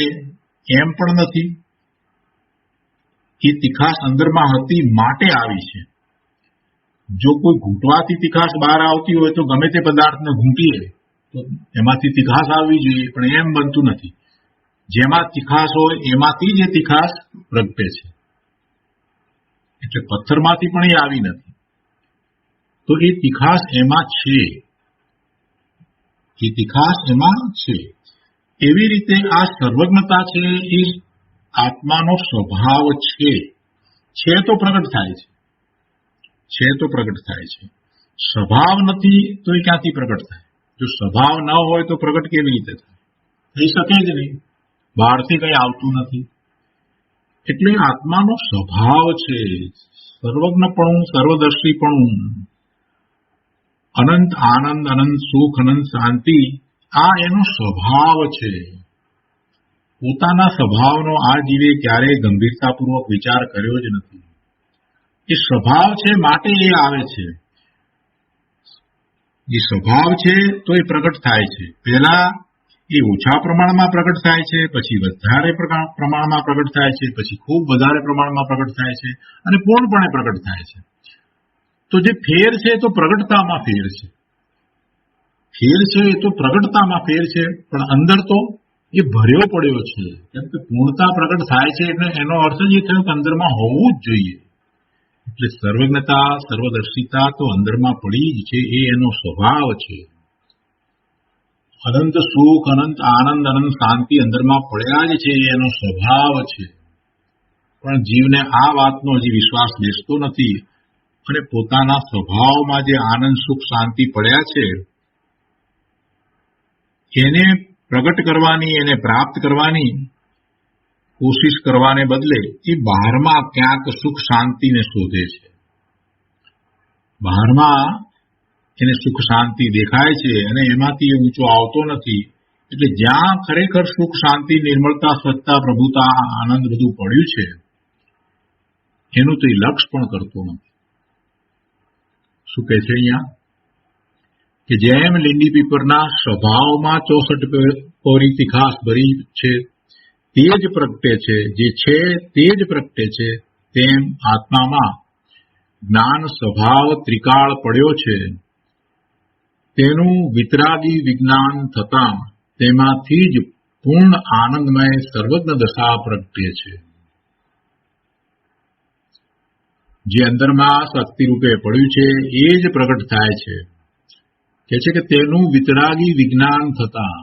એમ પણ નથી. એ તીખાશ અંદરમાં હતી માટે આવી છે. જો કોઈ ઘૂંટવાથી તીખાશ બહાર આવતી હોય તો ગમે તે પદાર્થને ઘૂંટીએ તો એમાંથી તીખાશ આવવી જોઈએ, પણ એમ બનતું નથી. જેમાં તીખાશ હોય એમાંથી જ એ તીખાશ પ્રગટે છે. એટલે પથ્થરમાંથી પણ એ આવી નથી. તો એ તીખાશ એમાં છે, એ તીખાશ એમાં છે. એવી રીતે આ સર્વજ્ઞતા છે એ આત્માનો સ્વભાવ છે તો પ્રગટ થાય છે, તો પ્રગટ થાય છે. સ્વભાવ નથી તો એ ક્યાંથી પ્રગટ થાય? જો સ્વભાવ ન હોય તો પ્રગટ કેવી રીતે થાય? થઈ શકે જ નહીં, બહારથી કંઈ આવતું નથી. એટલે આત્માનો સ્વભાવ છે, સર્વજ્ઞપણું, સર્વદર્શીપણું, અનંત આનંદ, અનંત સુખ, અનંત શાંતિ, આ એનો સ્વભાવ છે. પોતાના સ્વભાવનો આ જીવે ક્યારેય ગંભીરતાપૂર્વક વિચાર કર્યો જ નથી. એ સ્વભાવ છે માટે એ આવે છે. એ સ્વભાવ છે તો એ પ્રગટ થાય છે. પહેલા એ ઓછા પ્રમાણમાં પ્રગટ થાય છે, પછી વધારે પ્રમાણમાં પ્રગટ થાય છે, પછી ખૂબ વધારે પ્રમાણમાં પ્રગટ થાય છે અને પૂર્ણપણે પ્રગટ થાય છે. તો જે ફેર છે એ તો પ્રગટતામાં ફેર છે. ફેર છે એ તો પ્રગટતામાં ફેર છે, પણ અંદર તો એ ભર્યો પડ્યો છે. કેમ કે પૂર્ણતા પ્રગટ થાય છે એટલે એનો અર્થ જ એ થયો કે અંદરમાં હોવું જ જોઈએ. એટલે સર્વજ્ઞતા, સર્વદર્શિતા તો અંદરમાં પડી જ છે, એ એનો સ્વભાવ છે. અનંત સુખ, અનંત આનંદ, અનંત શાંતિ અંદરમાં પડ્યા જ છે, એ એનો સ્વભાવ છે. પણ જીવને આ વાતનો હજી વિશ્વાસ બેસતો નથી અને પોતાના સ્વભાવમાં જે આનંદ, સુખ, શાંતિ પડ્યા છે એને પ્રગટ કરવાની, એને પ્રાપ્ત કરવાની કોશિશ કરવાને બદલે એ બહારમાં ક્યાંક સુખ શાંતિને શોધે છે. બહારમાં એને સુખ શાંતિ દેખાય છે અને એમાંથી એ ઊંચો આવતો નથી. એટલે જ્યાં ખરેખર સુખ, શાંતિ, નિર્મળતા, સ્વચ્છતા, પ્રભુતા, આનંદ બધું પડ્યું છે એનું તો એ લક્ષ પણ કરતો નથી. શું કહે છે અહીંયા કે જેમ લીંડી પીપરના સ્વભાવમાં 64 કોરી તીખાસ ભરી છે તે જ પ્રગટે છે, જે છે તે જ પ્રગટે છે, તેમ આત્મામાં જ્ઞાન સ્વભાવ ત્રિકાળ પડ્યો છે. તેનું વિતરાગી વિજ્ઞાન થતાં તેમાંથી જ પૂર્ણ આનંદમય સર્વજ્ઞ દશા પ્રગટે છે. જે અંદરમાં શક્તિ રૂપે પડ્યું છે એ જ પ્રગટ થાય છે. કે છે કે તેનું વિતરાગી વિજ્ઞાન થતાં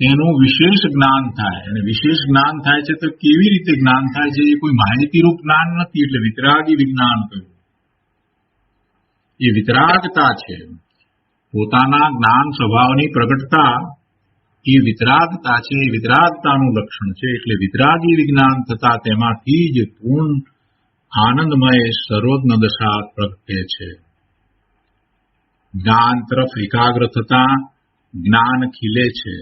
તેનું વિશેષ જ્ઞાન થાય. અને વિશેષ જ્ઞાન થાય છે તો કેવી રીતે જ્ઞાન થાય છે? એ કોઈ માહિતીરૂપ જ્ઞાન નથી, એટલે વિતરાગી વિજ્ઞાન કહ્યું. એ વિતરાગતા છે, પોતાના જ્ઞાન સ્વભાવની પ્રગટતા એ વિતરાગતા છે, એ વિતરાગતાનું લક્ષણ છે. એટલે વિતરાગી વિજ્ઞાન થતા તેમાંથી જ પૂર્ણ આનંદમય સર્વજ્ઞ દશા પ્રગટે છે. જ્ઞાન તરફ એકાગ્ર થતા જ્ઞાન ખીલે છે.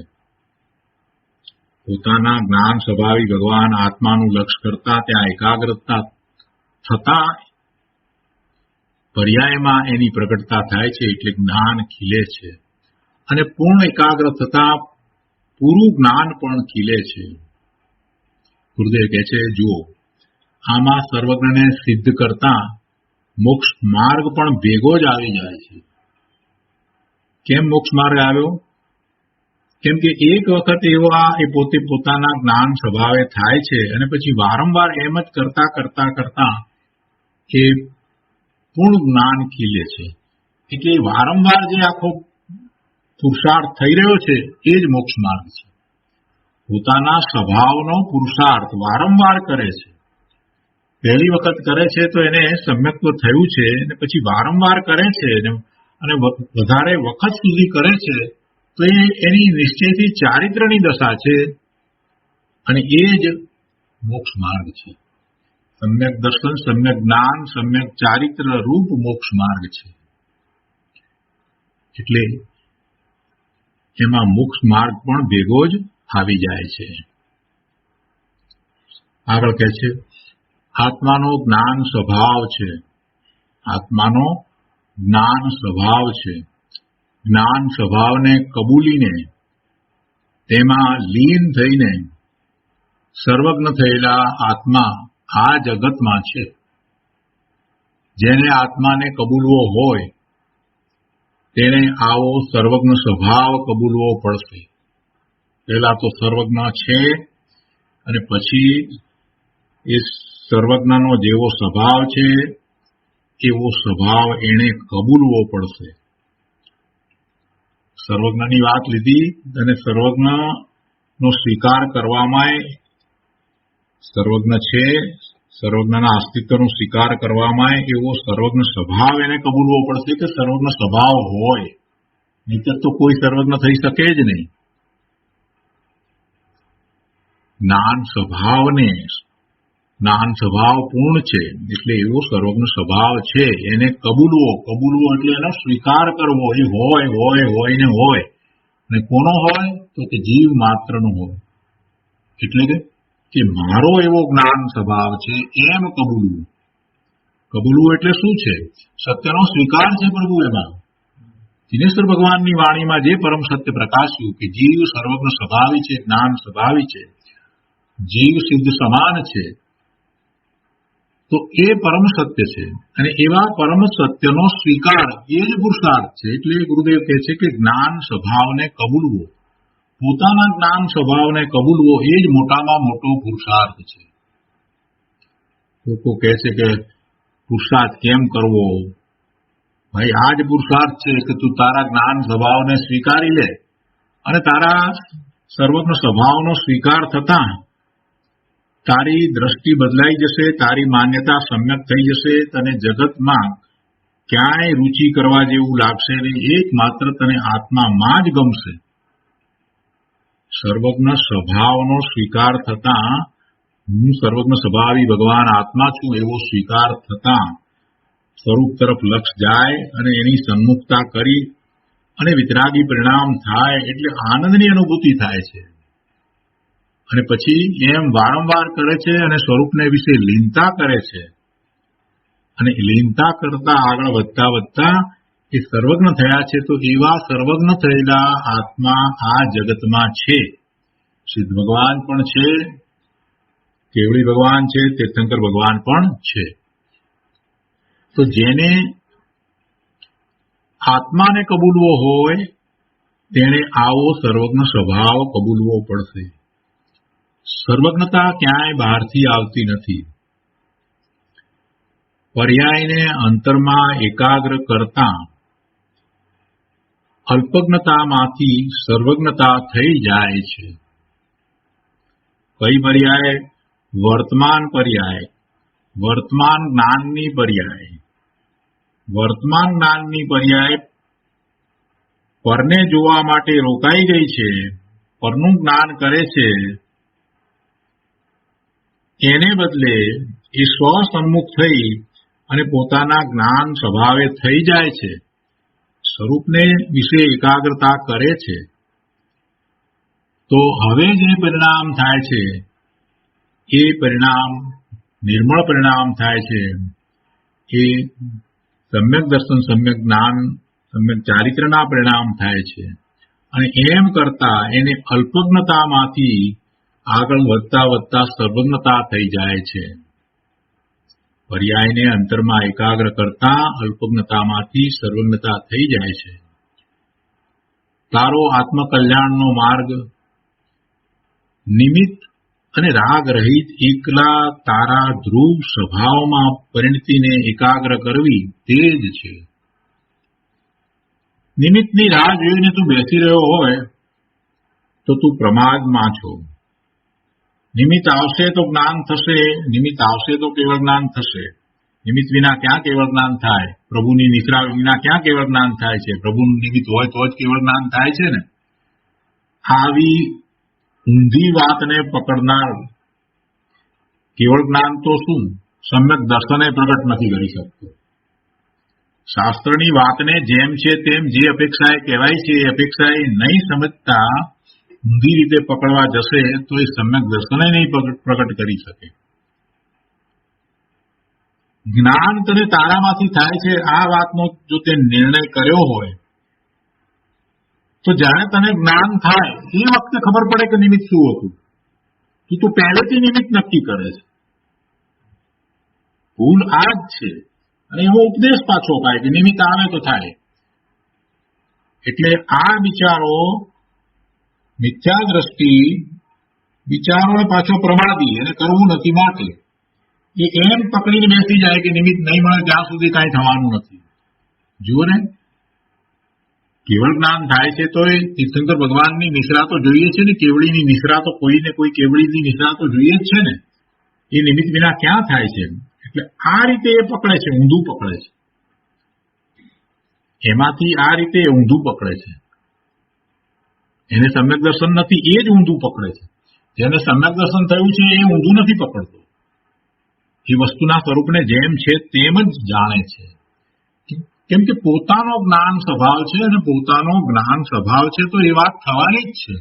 પોતાના જ્ઞાન સ્વભાવી ભગવાન આત્માનું લક્ષ્ય કરતા ત્યાં એકાગ્રતા થતા પર્યાયમાં એની પ્રગટતા થાય છે, એટલે જ્ઞાન ખીલે છે. અને પૂર્ણ એકાગ્ર થતા પૂરું જ્ઞાન પણ ખીલે છે. ગુરુદેવ કહે છે, જુઓ, આમાં સર્વજ્ઞને સિદ્ધ કરતા મોક્ષ માર્ગ પણ ભેગો જ આવી જાય છે. કેમ મોક્ષ માર્ગ આવ્યો? કેમ કે એક વખત એવા એ પોતે પોતાના જ્ઞાન સ્વભાવે થાય છે અને પછી વારંવાર એમ જ કરતા કરતા કરતા એ પૂર્ણ જ્ઞાન ખીલે છે. એટલે વારંવાર જે આખો પુરુષાર્થ થઈ રહ્યો છે એ જ મોક્ષ માર્ગ છે. પોતાના સ્વભાવનો પુરુષાર્થ વારંવાર કરે છે. પહેલી વખત કરે છે તો એને સમ્યક્ત્વ થયું છે, અને પછી વારંવાર કરે છે અને વધારે વખત સુધી કરે છે તો એ એની નિશ્ચયથી ચારિત્રની દશા છે, અને એ જ મોક્ષ માર્ગ છે. સમ્યક દર્શન, સમ્યક જ્ઞાન, સમ્યક ચારિત્ર રૂપ મોક્ષ માર્ગ છે. એટલે એમાં મોક્ષ માર્ગ પણ ભેગો જ આવી જાય છે. આગળ કહે છે, આત્માનો જ્ઞાન સ્વભાવ છે. આત્માનો જ્ઞાન સ્વભાવ છે. જ્ઞાન સ્વભાવને કબૂલીને તેમાં લીન થઈને સર્વજ્ઞ થયેલા આત્મા આ જગતમાં છે. જેને આત્માને કબૂલવો હોય તેને આવો સર્વજ્ઞ સ્વભાવ કબૂલવો પડશે. પહેલા તો સર્વજ્ઞ છે અને પછી એ સર્વજ્ઞનો જેવો સ્વભાવ છે એવો સ્વભાવ એને કબૂલવો પડશે. સર્વજ્ઞની વાત લીધી અને સર્વજ્ઞનો સ્વીકાર કરવામાં, સર્વજ્ઞ છે, સર્વજ્ઞના અસ્તિત્વનો સ્વીકાર કરવામાં એવો સર્વજ્ઞ સ્વભાવ એને કબૂલવો પડશે કે સર્વજ્ઞ સ્વભાવ હોય, નહીંતર તો કોઈ સર્વજ્ઞ થઈ શકે જ નહીં. જ્ઞાન સ્વભાવ પૂર્ણ છે એટલે એવો સર્વજ્ઞ સ્વભાવ છે એને કબૂલવો એટલે એનો સ્વીકાર કરવો. એ હોય ને હોય. અને કોનો હોય? તો કે જીવ માત્રનો હોય. એટલે કે મારો એવો જ્ઞાન સ્વભાવ છે એમ કબૂલવું એટલે શું છે? સત્યનો સ્વીકાર છે પ્રભુ એમાં. દિનેશ્વર ભગવાનની વાણીમાં જે પરમ સત્ય પ્રકાશ્યું કે જીવ સર્વજ્ઞ સ્વભાવી છે, જ્ઞાન સ્વભાવી છે, જીવ સિદ્ધ સમાન છે, તો એ પરમ સત્ય છે. અને એવા પરમ સત્યનો સ્વીકાર એ જ પુરુષાર્થ છે. એટલે ગુરુદેવ કહે છે કે જ્ઞાન સ્વભાવને કબૂલવો, પોતાના જ્ઞાન સ્વભાવને કબૂલવો એ જ મોટામાં મોટો પુરુષાર્થ છે. લોકો કહે છે કે પુરુષાર્થ કેમ કરવો? ભાઈ, આ જ પુરુષાર્થ છે કે તું તારા જ્ઞાન સ્વભાવને સ્વીકારી લે, અને તારા સર્વજ્ઞ સ્વભાવનો સ્વીકાર થતા તારી દ્રષ્ટિ બદલાઈ જશે, તારી માન્યતા સમ્યક થઈ જશે. તને જગતમાં ક્યાંય રુચિ કરવા જેવું લાગશે નહીં. એકમાત્ર તને આત્મામાં જ ગમશે. સર્વજ્ઞ સ્વભાવનો સ્વીકાર થતા, હું સર્વજ્ઞ સ્વભાવી ભગવાન આત્મા છું એવો સ્વીકાર થતા સ્વરૂપ તરફ લક્ષ જાય અને એની સન્મુખતા કરી અને વિતરાગી પરિણામ થાય એટલે આનંદની અનુભૂતિ થાય છે. અને પછી એમ વારંવાર કરે છે અને સ્વરૂપને વિશે લીનતા કરે છે. અને લીનતા કરતા આગળ વધતા વધતા એ સર્વજ્ઞ થયા છે. તો એવા સર્વજ્ઞ થયેલા આત્મા આ જગતમાં છે. સિદ્ધ ભગવાન પણ છે, કેવડી ભગવાન છે, તીર્થંકર ભગવાન પણ છે. તો જેને આત્માને કબૂલવો હોય તેણે આવો સર્વજ્ઞ સ્વભાવ કબૂલવો પડશે. સર્વજ્ઞતા ક્યાંય બહારથી આવતી નથી. પર્યાયને અંતરમાં એકાગ્ર કરતા અલ્પજ્ઞતામાંથી સર્વજ્ઞતા થઈ જાય છે. કઈ પર્યાય? વર્તમાન પર્યાય, વર્તમાન જ્ઞાનની પર્યાય. વર્તમાન જ્ઞાનની પર્યાય પરને જોવા માટે રોકાઈ ગઈ છે, પરનું જ્ઞાન કરે છે. એને બદલે એ સ્વસન્મુખ થઈ અને પોતાના જ્ઞાન સ્વભાવે થઈ જાય છે, સ્વરૂપને વિશે એકાગ્રતા કરે છે. તો હવે જે પરિણામ થાય છે એ પરિણામ નિર્મળ પરિણામ થાય છે. એ સમ્યક દર્શન, સમ્યક જ્ઞાન, સમ્યક ચારિત્રના પરિણામ થાય છે. અને એમ કરતા એને અલ્પજ્ઞતામાંથી આગળ વધતા વધતા સર્વજ્ઞતા થઈ જાય છે. પર્યાયને અંતરમાં એકાગ્ર કરતા અલ્પજ્ઞતામાંથી સર્વજ્ઞતા થઈ જાય છે. તારો આત્મકલ્યાણનો માર્ગ નિમિત્ત અને રાગ રહિત એકલા તારા ધ્રુવ સ્વભાવમાં પરિણતિને એકાગ્ર કરવી તે જ છે. નિમિત્તની રાહ જોઈને તું બેસી રહ્યો હોય તો તું પ્રમાદમાં છો. નિમિત્ત આવશે તો જ્ઞાન થશે, નિમિત્ત આવશે તો કેવળ જ્ઞાન થશે. નિમિત્ત વિના ક્યાં કેવળ જ્ઞાન થાય? પ્રભુની નિશ્રા વિના ક્યાં કેવળ જ્ઞાન થાય છે? પ્રભુનું નિમિત્ત હોય તો જ કેવળ જ્ઞાન થાય છે ને. આવી ઊંધી વાતને પકડનાર કેવળ જ્ઞાન તો શું, સમ્યક દર્શને પ્રગટ નથી કરી શકતો. શાસ્ત્રની વાતને જેમ છે તેમ જે અપેક્ષાએ કહેવાય છે એ અપેક્ષાએ નહીં સમજતા ઊંધી રીતે પકડવા જશે તો એ સમ્યક દર્શને નહીં પ્રગટ કરી શકે. જ્ઞાન તને તારામાંથી થાય છે આ વાતનો જો તે નિર્ણય કર્યો હોય તો જ્યારે તને જ્ઞાન થાય એ વખતે ખબર પડે કે નિમિત્ત શું હતું. તું પહેલેથી નિમિત્ત નક્કી કરે છે. ભૂલ આ જ છે. અને એવો ઉપદેશ પાછો અપાય કે નિમિત્ત આવે તો થાય. એટલે આ વિચારો મિથ્યા દ્રષ્ટિ વિચારોને પાછો પ્રમાદી અને કરવું નથી માટે એ એમ પકડીને બેસી જાય કે નિમિત્ત નહીં મળે ત્યાં સુધી કાંઈ થવાનું નથી. જુઓ ને, કેવળ જ્ઞાન થાય છે તો એ તીર્થંકર ભગવાનની નિશ્રા તો જોઈએ છે ને, કેવડીની નિશ્રા તો કોઈને કોઈ કેવડીની નિશ્રા તો જોઈએ જ છે ને. એ નિમિત્ત વિના ક્યાં થાય છે? એટલે આ રીતે એ પકડે છે, ઊંધું પકડે છે. એમાંથી આ રીતે ઊંધું પકડે છે. એને સમ્યક દર્શન નથી એ જ ઊંધું પકડે છે. જેને સમ્યક દર્શન થયું છે એ ઊંધું નથી પકડતો. એ વસ્તુના સ્વરૂપને જેમ છે તેમ જ જાણે છે. કેમ કે પોતાનો જ્ઞાન સ્વભાવ છે અને પોતાનો જ્ઞાન સ્વભાવ છે તો એ વાત થવાની જ છે.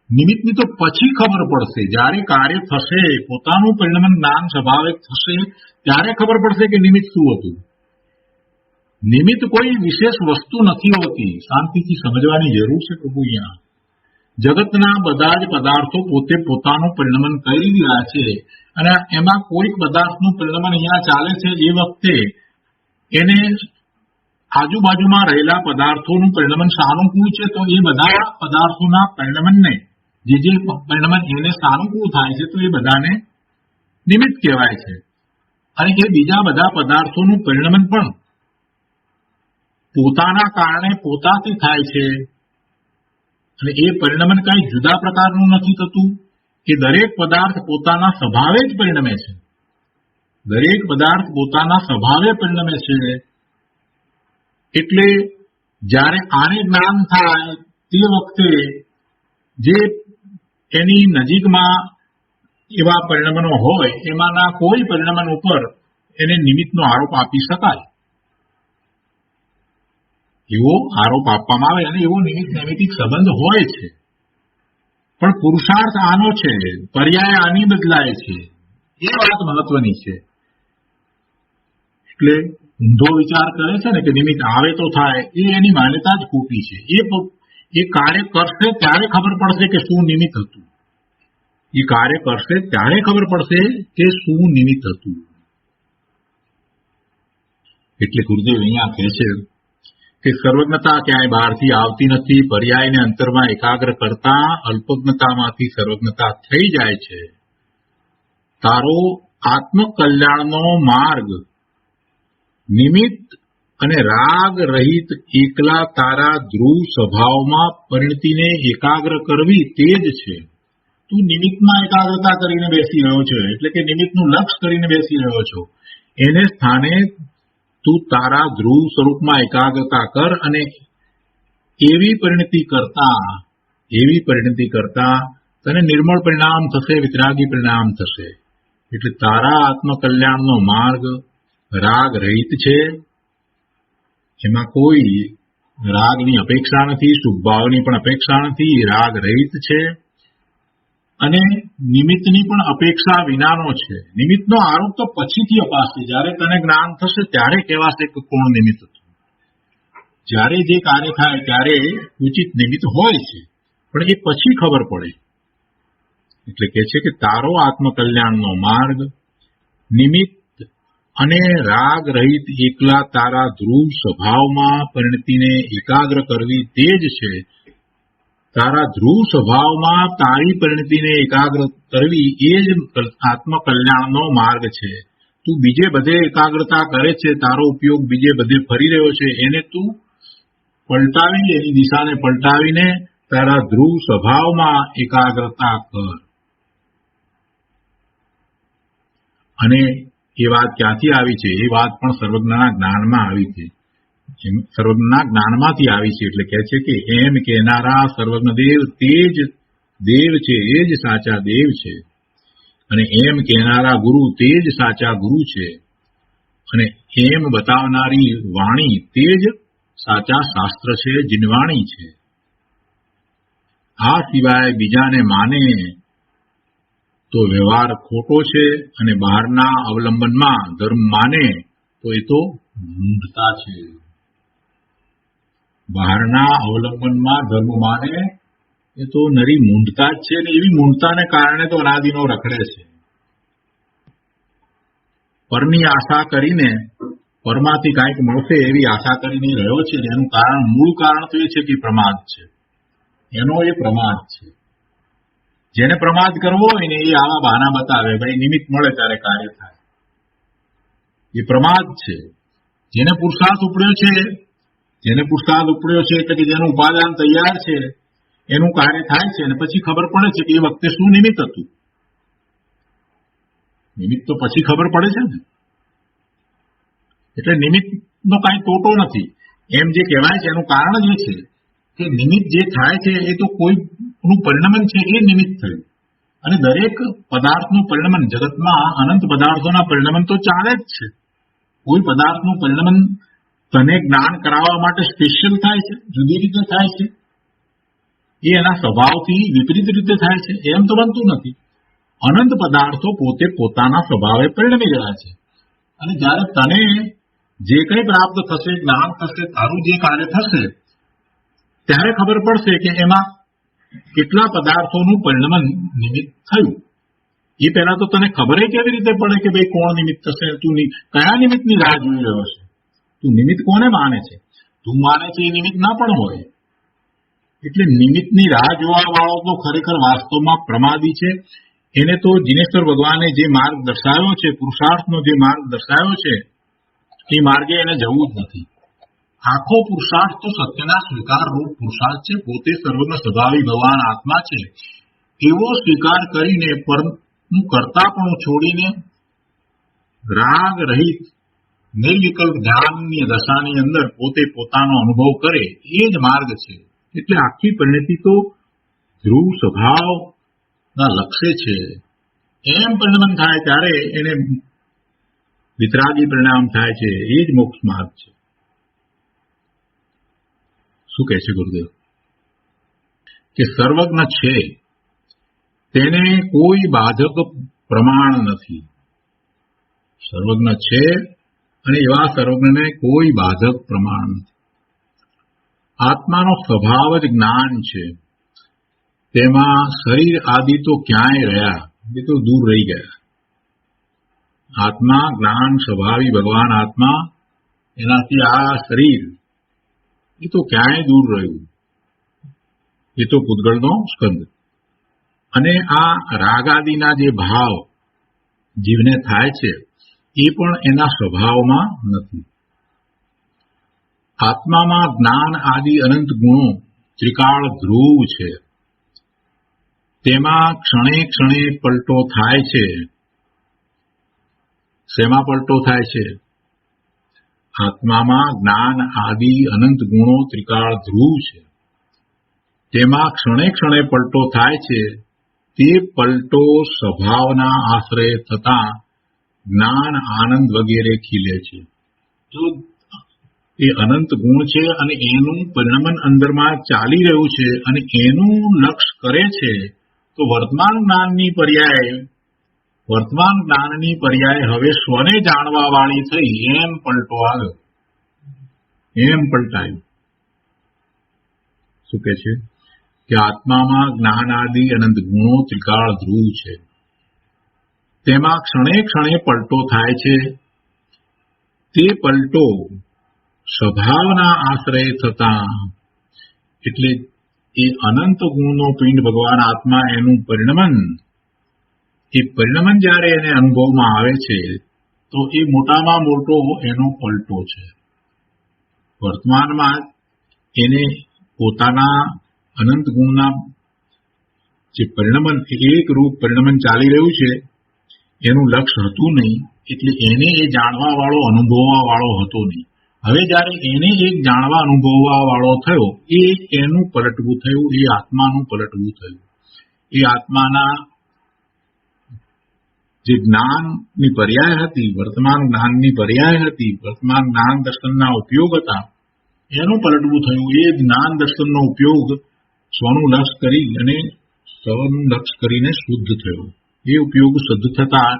નિમિત્તની તો પછી ખબર પડશે. જ્યારે કાર્ય થશે, પોતાનું પરિણમન જ્ઞાન સ્વભાવે થશે ત્યારે ખબર પડશે કે નિમિત્ત શું હતું. નિમિત્ત કોઈ વિશેષ વસ્તુ નથી હોતી. શાંતિથી સમજવાની જરૂર છે પ્રભુ. અહીંયા જગતના બધા જ પદાર્થો પોતે પોતાનું પરિણમન કરી રહ્યા છે અને એમાં કોઈક પદાર્થનું પરિણમન અહીંયા ચાલે છે એ વખતે એને આજુબાજુમાં રહેલા પદાર્થોનું પરિણમન સાનુકૂળ છે તો એ બધા પદાર્થોના પરિણમનને જે પરિણમન એને સાનુકૂળ થાય છે તો એ બધાને નિમિત્ત કહેવાય છે. અને એ બીજા બધા પદાર્થોનું પરિણમન પણ પોતાના કારણે પોતાથી થાય છે. અને એ પરિણમન કઈ જુદા પ્રકારનું નથી થતું. એ દરેક પદાર્થ પોતાના સ્વભાવે જ પરિણમે છે. દરેક પદાર્થ પોતાના સ્વભાવે પરિણમે છે. એટલે જ્યારે આને જ્ઞાન થાય તે વખતે જે એની નજીકમાં એવા પરિણમનો હોય એમાંના કોઈ પરિણમન ઉપર એને નિમિત્તનો આરોપ આપી શકાય. એવો આરોપ આપવામાં આવે અને એવો નિમિત્ત નૈમિત્તિક સંબંધ હોય છે, પણ પુરુષાર્થ આનો છે, પર્યાય આની બદલાય છે, એ વાત મહત્વની છે. એટલે ઊંધો વિચાર કરે છે ને કે નિમિત્ત આવે તો થાય, એ એની માન્યતા જ ખોટી છે. એ કાર્ય કરશે ત્યારે ખબર પડશે કે શું નિમિત્ત હતું. એ કાર્ય કરશે ત્યારે ખબર પડશે કે શું નિમિત્ત હતું. એટલે ગુરુદેવ અહીંયા કહે છે કે સર્વજ્ઞતા ક્યાંય બહારથી આવતી નથી. પર્યાયને અંતરમાં એકાગ્ર કરતા અલ્પજ્ઞતામાંથી સર્વજ્ઞતા થઈ જાય છે. તારો આત્મકલ્યાણનો માર્ગ નિમિત્ત અને રાગ રહિત એકલા તારા ધ્રુવ સ્વભાવમાં પરિણતિને એકાગ્ર કરવી તે જ છે. તું નિમિત્તમાં એકાગ્રતા કરીને બેસી રહ્યો છે, એટલે કે નિમિત્તનું લક્ષ્ય કરીને બેસી રહ્યો છો. એને સ્થાને તું તારા ધ્રુવ સ્વરૂપમાં એકાગ્રતા કર અને એવી પરિણતિ કરતા તને નિર્મળ પરિણામ થશે, વિતરાગી પરિણામ થશે. એટલે તારા આત્મકલ્યાણનો માર્ગ રાગ રહિત છે. એમાં કોઈ રાગની અપેક્ષા નથી, શુભભાવની પણ અપેક્ષા નથી. રાગ રહિત છે અને નિમિત્તની પણ અપેક્ષા વિનાનો છે. નિમિત્તનો આરોપ તો પછીથી અપાશે. જ્યારે તને જ્ઞાન થશે ત્યારે કહેવાશે કે કોણ નિમિત્ત હતું. જ્યારે જે કાર્ય થાય ત્યારે ઉચિત નિમિત્ત હોય છે, પણ એ પછી ખબર પડે. એટલે કે છે કે તારો આત્મકલ્યાણનો માર્ગ નિમિત્ત અને રાગ રહિત એકલા તારા ધ્રુવ સ્વભાવમાં પરિણતિને એકાગ્ર કરવી તે જ છે. તારા ધ્રુવ સ્વભાવમાં તારી પરિણતિને એકાગ્ર કરવી એ જ આત્મકલ્યાણનો માર્ગ છે. તું બીજે બધે એકાગ્રતા કરે છે, તારો ઉપયોગ બીજે બધે ફરી રહ્યો છે, એને તું પલટાવી, એની દિશાને પલટાવીને તારા ધ્રુવ સ્વભાવમાં એકાગ્રતા કર. અને એ વાત ક્યાંથી આવી છે? એ વાત પણ સર્વજ્ઞના જ્ઞાનમાં આવી છે. સર્વજ્ઞના જ્ઞાનમાંથી આવી છે. એટલે કહે છે કે એમ કહેનારા સર્વજ્ઞ દેવ તે જ દેવ છે, એ જ સાચા દેવ છે. અને એમ કહેનારા ગુરુ તે જ સાચા ગુરુ છે. અને એમ બતાવનારી વાણી તે જ સાચા શાસ્ત્ર છે, જીનવાણી છે. આ સિવાય બીજાને માને તો વ્યવહાર ખોટો છે, અને બહારના અવલંબનમાં ધર્મ માને તો એ તો મૂઢતા છે. બહારના અવલંબનમાં ધર્મ માને એ તો નરી મૂંઢતા જ છે. અને એવી મૂંઢતાને કારણે તો અનાદિનો રખડે છે. પરની આશા કરીને પરમાંથી કાંઈક મળશે એવી આશા કરીને રહ્યો છે. એનું મૂળ કારણ તો એ છે કે પ્રમાદ છે. એનો એ પ્રમાદ છે. જેને પ્રમાદ કરવો હોય ને એ આવા બહાના બતાવે, ભાઈ નિમિત્ત મળે ત્યારે કાર્ય થાય. એ પ્રમાદ છે. જેને પુરુષાર્થ ઉપડ્યો છે એટલે કે જેનું ઉપાદાન તૈયાર છે એનું કાર્ય થાય છે, અને પછી ખબર પડે છે કે એ વખતે શું નિમિત્ત હતું. નિમિત્ત તો પછી ખબર પડે છે ને. એટલે નિમિત્તનો કાંઈ તોટો નથી. એમ જે કહેવાય છે એનું કારણ જ એ છે કે નિમિત્ત જે થાય છે એ તો કોઈનું પરિણમન છે, એ નિમિત્ત થયું. અને દરેક પદાર્થનું પરિણમન, જગતમાં અનંત પદાર્થોના પરિણમન તો ચાલે જ છે. કોઈ પદાર્થનું પરિણમન તને જ્ઞાન કરાવવા માટે સ્પેશિયલ થાય છે, જુદી રીતે થાય છે. એ એના સ્વભાવથી વિપરીત રીતે થાય છે, એમ તો બનતું નથી. અનંત પદાર્થો પોતે પોતાના સ્વભાવે પરિણમી ગયા છે. અને જ્યારે તને જે કંઈ પ્રાપ્ત થશે, જ્ઞાન થશે, તારું જે કાર્ય થશે, ત્યારે ખબર પડશે કે એમાં કેટલા પદાર્થોનું પરિણમન નિમિત્ત થયું. એ પહેલા તો તને ખબર કેવી રીતે પડે કે ભાઈ કોણ નિમિત્ત થશે? તું કયા નિમિત્તની રાહ જોઈ રહ્યો છે? તું નિમિત્ત કોને માને છે? તું માને છે એ નિમિત્ત ના પણ હોય. એટલે નિમિત્તની રાહ જોવા વાળો તો ખરેખર વાસ્તવમાં પ્રમાદી છે. એને તો જીનેશ્વર ભગવાને જે માર્ગ દર્શાવ્યો છે, પુરુષાર્થનો જે માર્ગ દર્શાવ્યો છે, એ માર્ગે એને જવું જ નથી. આખો પુરુષાર્થ તો સત્યના સ્વીકાર રૂપ પુરુષાર્થ છે. પોતે સર્વજ્ઞ સ્વભાવી ભગવાન આત્મા છે. એવો સ્વીકાર કરીને પરનું કરતાપણું છોડીને રાગ રહિત નિર્વિકલ્પ ધ્યાનની દશાની અંદર પોતે પોતાનો અનુભવ કરે, એ જ માર્ગ છે. એટલે આખી પરિણતિ તો ધ્રુવ સ્વભાવના લક્ષ્ય છે. એમ પરિણમન થાય ત્યારે એને વિતરાગી પરિણામ થાય છે. એ જ મોક્ષ માર્ગ છે. શું કહે છે ગુરુદેવ કે સર્વજ્ઞ છે તેને કોઈ બાધક પ્રમાણ નથી. સર્વજ્ઞ છે અને એવા સર્વજ્ઞને કોઈ બાધક પ્રમાણ નથી. આત્માનો સ્વભાવ જ જ્ઞાન છે. તેમાં શરીર આદિ તો ક્યાંય રહ્યા, એ તો દૂર રહી ગયા. આત્મા જ્ઞાન સ્વભાવી ભગવાન આત્મા, એનાથી આ શરીર એ તો ક્યાંય દૂર રહ્યું. એ તો પૂતગળનો સ્કંદ. અને આ રાગાદિના જે ભાવ જીવને થાય છે એ પણ એના સ્વભાવમાં નથી. આત્મામાં જ્ઞાન આદિ અનંત ગુણો ત્રિકાળ ધ્રુવ છે. તેમાં ક્ષણે ક્ષણે પલટો થાય છે. શેમાં પલટો થાય છે? આત્મામાં જ્ઞાન આદિ અનંત ગુણો ત્રિકાળ ધ્રુવ છે. તેમાં ક્ષણે ક્ષણે પલટો થાય છે. તે પલટો સ્વભાવના આશ્રય થતા જ્ઞાન આનંદ વગેરે ખીલે છે. જો એ અનંત ગુણ છે અને એનું પરિણમન અંદરમાં ચાલી રહ્યું છે અને એનું લક્ષ કરે છે, તો વર્તમાન જ્ઞાનની પર્યાય હવે સ્વને જાણવા વાળી થઈ એમ પલટો આવ્યો, એમ પલટાયું. શું કે છે કે આત્મામાં જ્ઞાન આદિ અનંત ગુણો ત્રિકાળ ધ્રુવ છે. તેમાં ક્ષણે ક્ષણે પલટો થાય છે. તે પલટો સ્વભાવના આશ્રય થતા, એટલે એ અનંત ગુણનો પિંડ ભગવાન આત્મા એનું પરિણમન જ્યારે એને અનુભવમાં આવે છે તો એ મોટામાં મોટો એનો પલટો છે. વર્તમાનમાં એને પોતાના અનંત ગુણના જે પરિણમન, એક રૂપ પરિણમન ચાલી રહ્યું છે એનું લક્ષ્ય હતું નહીં, એટલે એને એ જાણવા વાળો અનુભવવા વાળો હતો નહીં. હવે જયારે એને એક જાણવા અનુભવવા વાળો થયો, એ એનું પલટવું થયું, એ આત્માનું પલટવું થયું. એ આત્માના જે જ્ઞાનની પર્યાય હતી, વર્તમાન જ્ઞાનની પર્યાય હતી, વર્તમાન જ્ઞાન દર્શનના ઉપયોગ હતા, એનું પલટવું થયું. એ જ્ઞાન દર્શનનો ઉપયોગ સ્વનું લક્ષ કરી અને સ્વનું લક્ષ કરીને શુદ્ધ થયો. એ ઉપયોગ શુદ્ધ થતા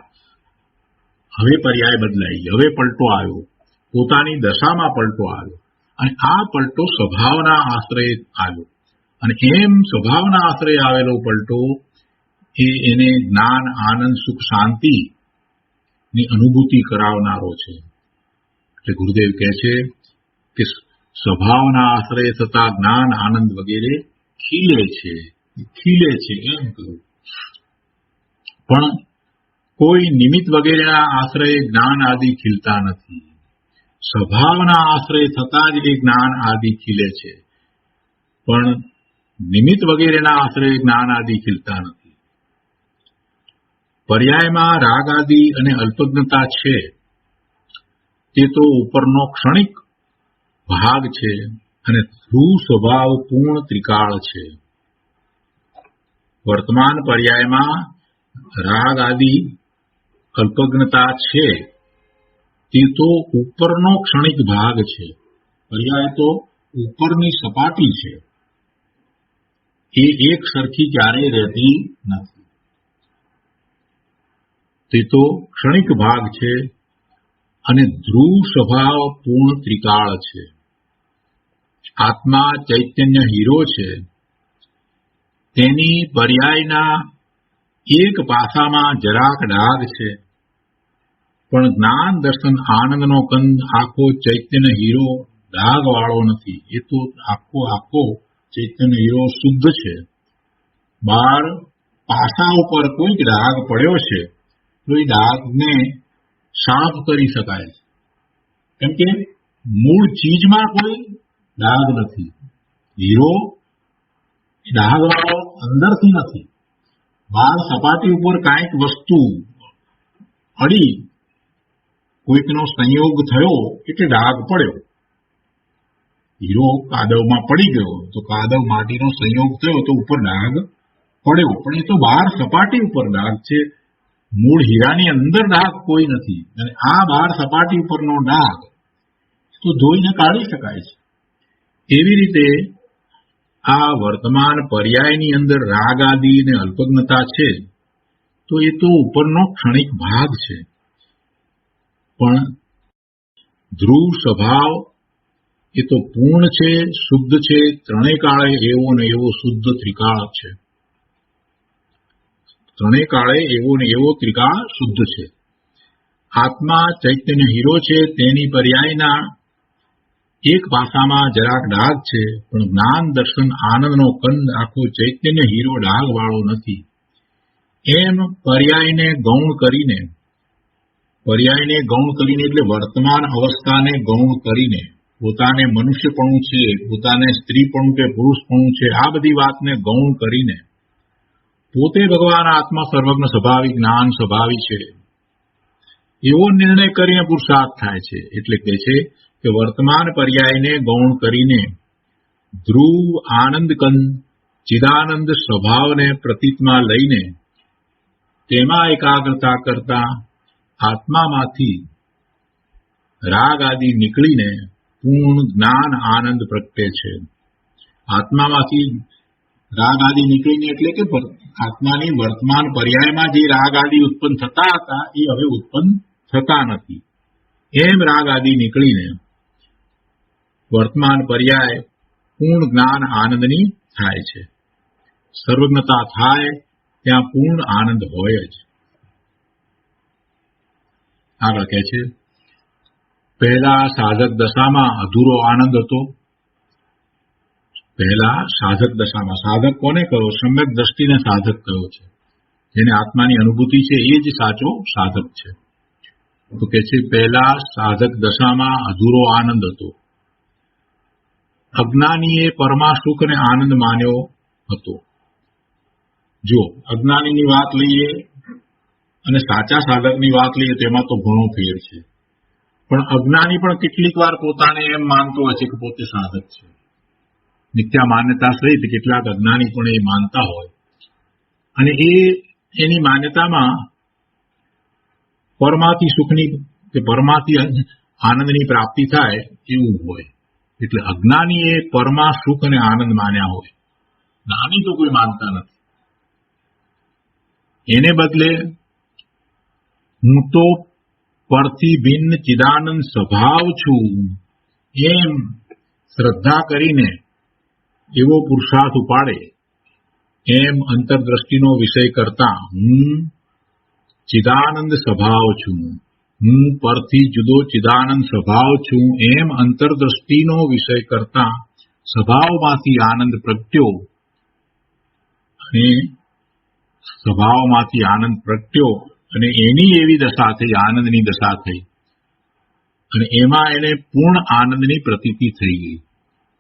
હવે પર્યાય બદલાઈ, હવે પલટો આવ્યો, પોતાની દશામાં પલટો આવ્યો. અને આ પલટો સ્વભાવના આશ્રય આવ્યો. અને એમ સ્વભાવના આશ્રય આવેલો પલટો એને જ્ઞાન આનંદ સુખ શાંતિ ની અનુભૂતિ કરાવનારો છે. એટલે ગુરુદેવ કહે છે કે સ્વભાવના આશ્રય થતા જ્ઞાન આનંદ વગેરે ખીલે છે એમ કહ્યું. પણ કોઈ નિમિત્ત વગેરેના આશ્રય જ્ઞાન આદિ ખીલતા નથી. સ્વભાવના આશ્રય થતા જ એ જ્ઞાન આદિ ખીલે છે, પણ નિમિત્ત વગેરેના આશ્રય જ્ઞાન આદિ ખીલતા નથી. પર્યાયમાં રાગ આદિ અને અલ્પજ્ઞતા છે તે તો ઉપરનો ક્ષણિક ભાગ છે અને ધ્રુવ સ્વભાવ પૂર્ણ ત્રિકાળ છે. વર્તમાન પર્યાયમાં રાગ આદિ અલ્પજ્ઞતા છે તે તો ઉપરનો ક્ષણિક ભાગ છે. પર્યાય તો ઉપરની સપાટી છે, એ એક સરખી ક્યારેય રહેતી નથી. તે તો ક્ષણિક ભાગ છે અને ધ્રુવ સ્વભાવ પૂર્ણ ત્રિકાળ છે. આત્મા ચૈતન્ય હીરો છે. તેની પર્યાયના એક પાસામાં જરાક ડાઘ છે, પણ જ્ઞાન દર્શન આનંદનો કંદ આખો ચૈતન્ય હીરો ડાઘ વાળો નથી. એ તો આખો ચૈતન્ય હીરો શુદ્ધ છે. 12 પાસા ઉપર કોઈક ડાઘ પડ્યો છે તો એ ડાઘને સાફ કરી શકાય છે, કેમ કે મૂળ ચીજમાં કોઈ ડાઘ નથી. હીરો ડાઘ વાળો અંદરથી નથી. બહાર સપાટી ઉપર કાંઈક વસ્તુ અડી, કોઈકનો સંયોગ થયો એટલે ડાઘ પડ્યો. હીરો કાદવમાં પડી ગયો તો કાદવ માટીનો સંયોગ થયો તો ઉપર ડાઘ પડ્યો, પણ એ તો બહાર સપાટી ઉપર ડાઘ છે. મૂળ હીરાની અંદર ડાઘ કોઈ નથી. અને આ બહાર સપાટી ઉપરનો ડાઘ તો ધોઈને કાઢી શકાય છે. એવી રીતે આ વર્તમાન પર્યાયની અંદર રાગ આદિ અને અલ્પજ્ઞતા છે, તો એ તો ઉપરનો ક્ષણિક ભાગ છે, પણ ધ્રુવ સ્વભાવ એ તો પૂર્ણ છે, શુદ્ધ છે, ત્રણેય કાળે એવો ને એવો શુદ્ધ ત્રિકાળ છે. ત્રણેય કાળે એવો ને એવો ત્રિકાળ શુદ્ધ છે. આત્મા ચૈતન્ય હીરો છે, તેની પર્યાયના એક પાસામાં જરાક ડાઘ છે, પણ જ્ઞાન દર્શન આનંદનો કંદ આખો ચૈતન્ય હીરો ડાઘ વાળો નથી. એમ પર્યાયને ગૌણ કરીને એટલે વર્તમાન અવસ્થાને ગૌણ કરીને પોતાને મનુષ્યપણું છે, પોતાને સ્ત્રીપણું કે પુરુષપણું છે, આ બધી વાતને ગૌણ કરીને પોતે ભગવાન આત્મા સર્વજ્ઞ સ્વભાવિક જ્ઞાન સ્વભાવી છે એવો નિર્ણય કરીને પુરુષાર્થ થાય છે. એટલે કહે છે કે વર્તમાન પર્યાયને ગૌણ કરીને ધ્રુવ આનંદ કંદ ચિદાનંદ સ્વભાવને પ્રતીતમાં લઈને તેમાં એકાગ્રતા કરતા આત્મામાંથી રાગ આદિ નીકળીને પૂર્ણ જ્ઞાન આનંદ પ્રગટે છે. આત્મામાંથી રાગ આદિ નીકળીને એટલે કે આત્માની વર્તમાન પર્યાયમાં જે રાગ આદિ ઉત્પન્ન થતા હતા એ હવે ઉત્પન્ન થતા નથી. એમ રાગ આદિ નીકળીને વર્તમાન પર્યાય પૂર્ણ જ્ઞાન આનંદની થાય છે. સર્વજ્ઞતા થાય ત્યાં પૂર્ણ આનંદ હોય જ. આગળ કહે છે, પહેલા સાધક દશામાં અધૂરો આનંદ હતો. પહેલા સાધક દશામાં, સાધક કોને કહ્યો? સમ્યક દ્રષ્ટિને સાધક કહ્યો છે. જેને આત્માની અનુભૂતિ છે એ જ સાચો સાધક છે. તો કે છે પહેલા સાધક દશામાં અધૂરો આનંદ હતો. અજ્ઞાનીએ પરમા સુખ અને આનંદ માન્યો હતો. જો અજ્ઞાનીની વાત લઈએ અને સાચા સાધકની વાત લઈએ તેમાં તો ઘણો ફેર છે. પણ અજ્ઞાની પણ કેટલીક વાર પોતાને એમ માનતો હોય છે કે પોતે સાધક છે. મિથ્યા માન્યતા સહિત કેટલાક અજ્ઞાની પણ એ માનતા હોય અને એની માન્યતામાં પરમાથી સુખની કે પરમાથી આનંદની પ્રાપ્તિ થાય એવું હોય. એટલે અજ્ઞાની એ પરમા સુખ અને આનંદ માન્યા હોય, જ્ઞાની તો કોઈ માનતા નથી. એને બદલે હું તો પરથી ભિન્ન ચિદાનંદ સ્વભાવ છું એમ શ્રદ્ધા કરીને એવો પુરુષાર્થ ઉપાડે. એમ અંતરદ્રષ્ટિનો વિષય કરતા હું ચિદાનંદ સ્વભાવ છું, હું પરથી જુદો ચિદાનંદ સ્વભાવ છું એમ અંતરદ્રષ્ટિનો વિષય કરતા સ્વભાવમાંથી આનંદ પ્રગટ્યો અને એની એવી દશા થઈ, આનંદની દશા થઈ અને એમાં એને પૂર્ણ આનંદની પ્રતીતિ થઈ ગઈ.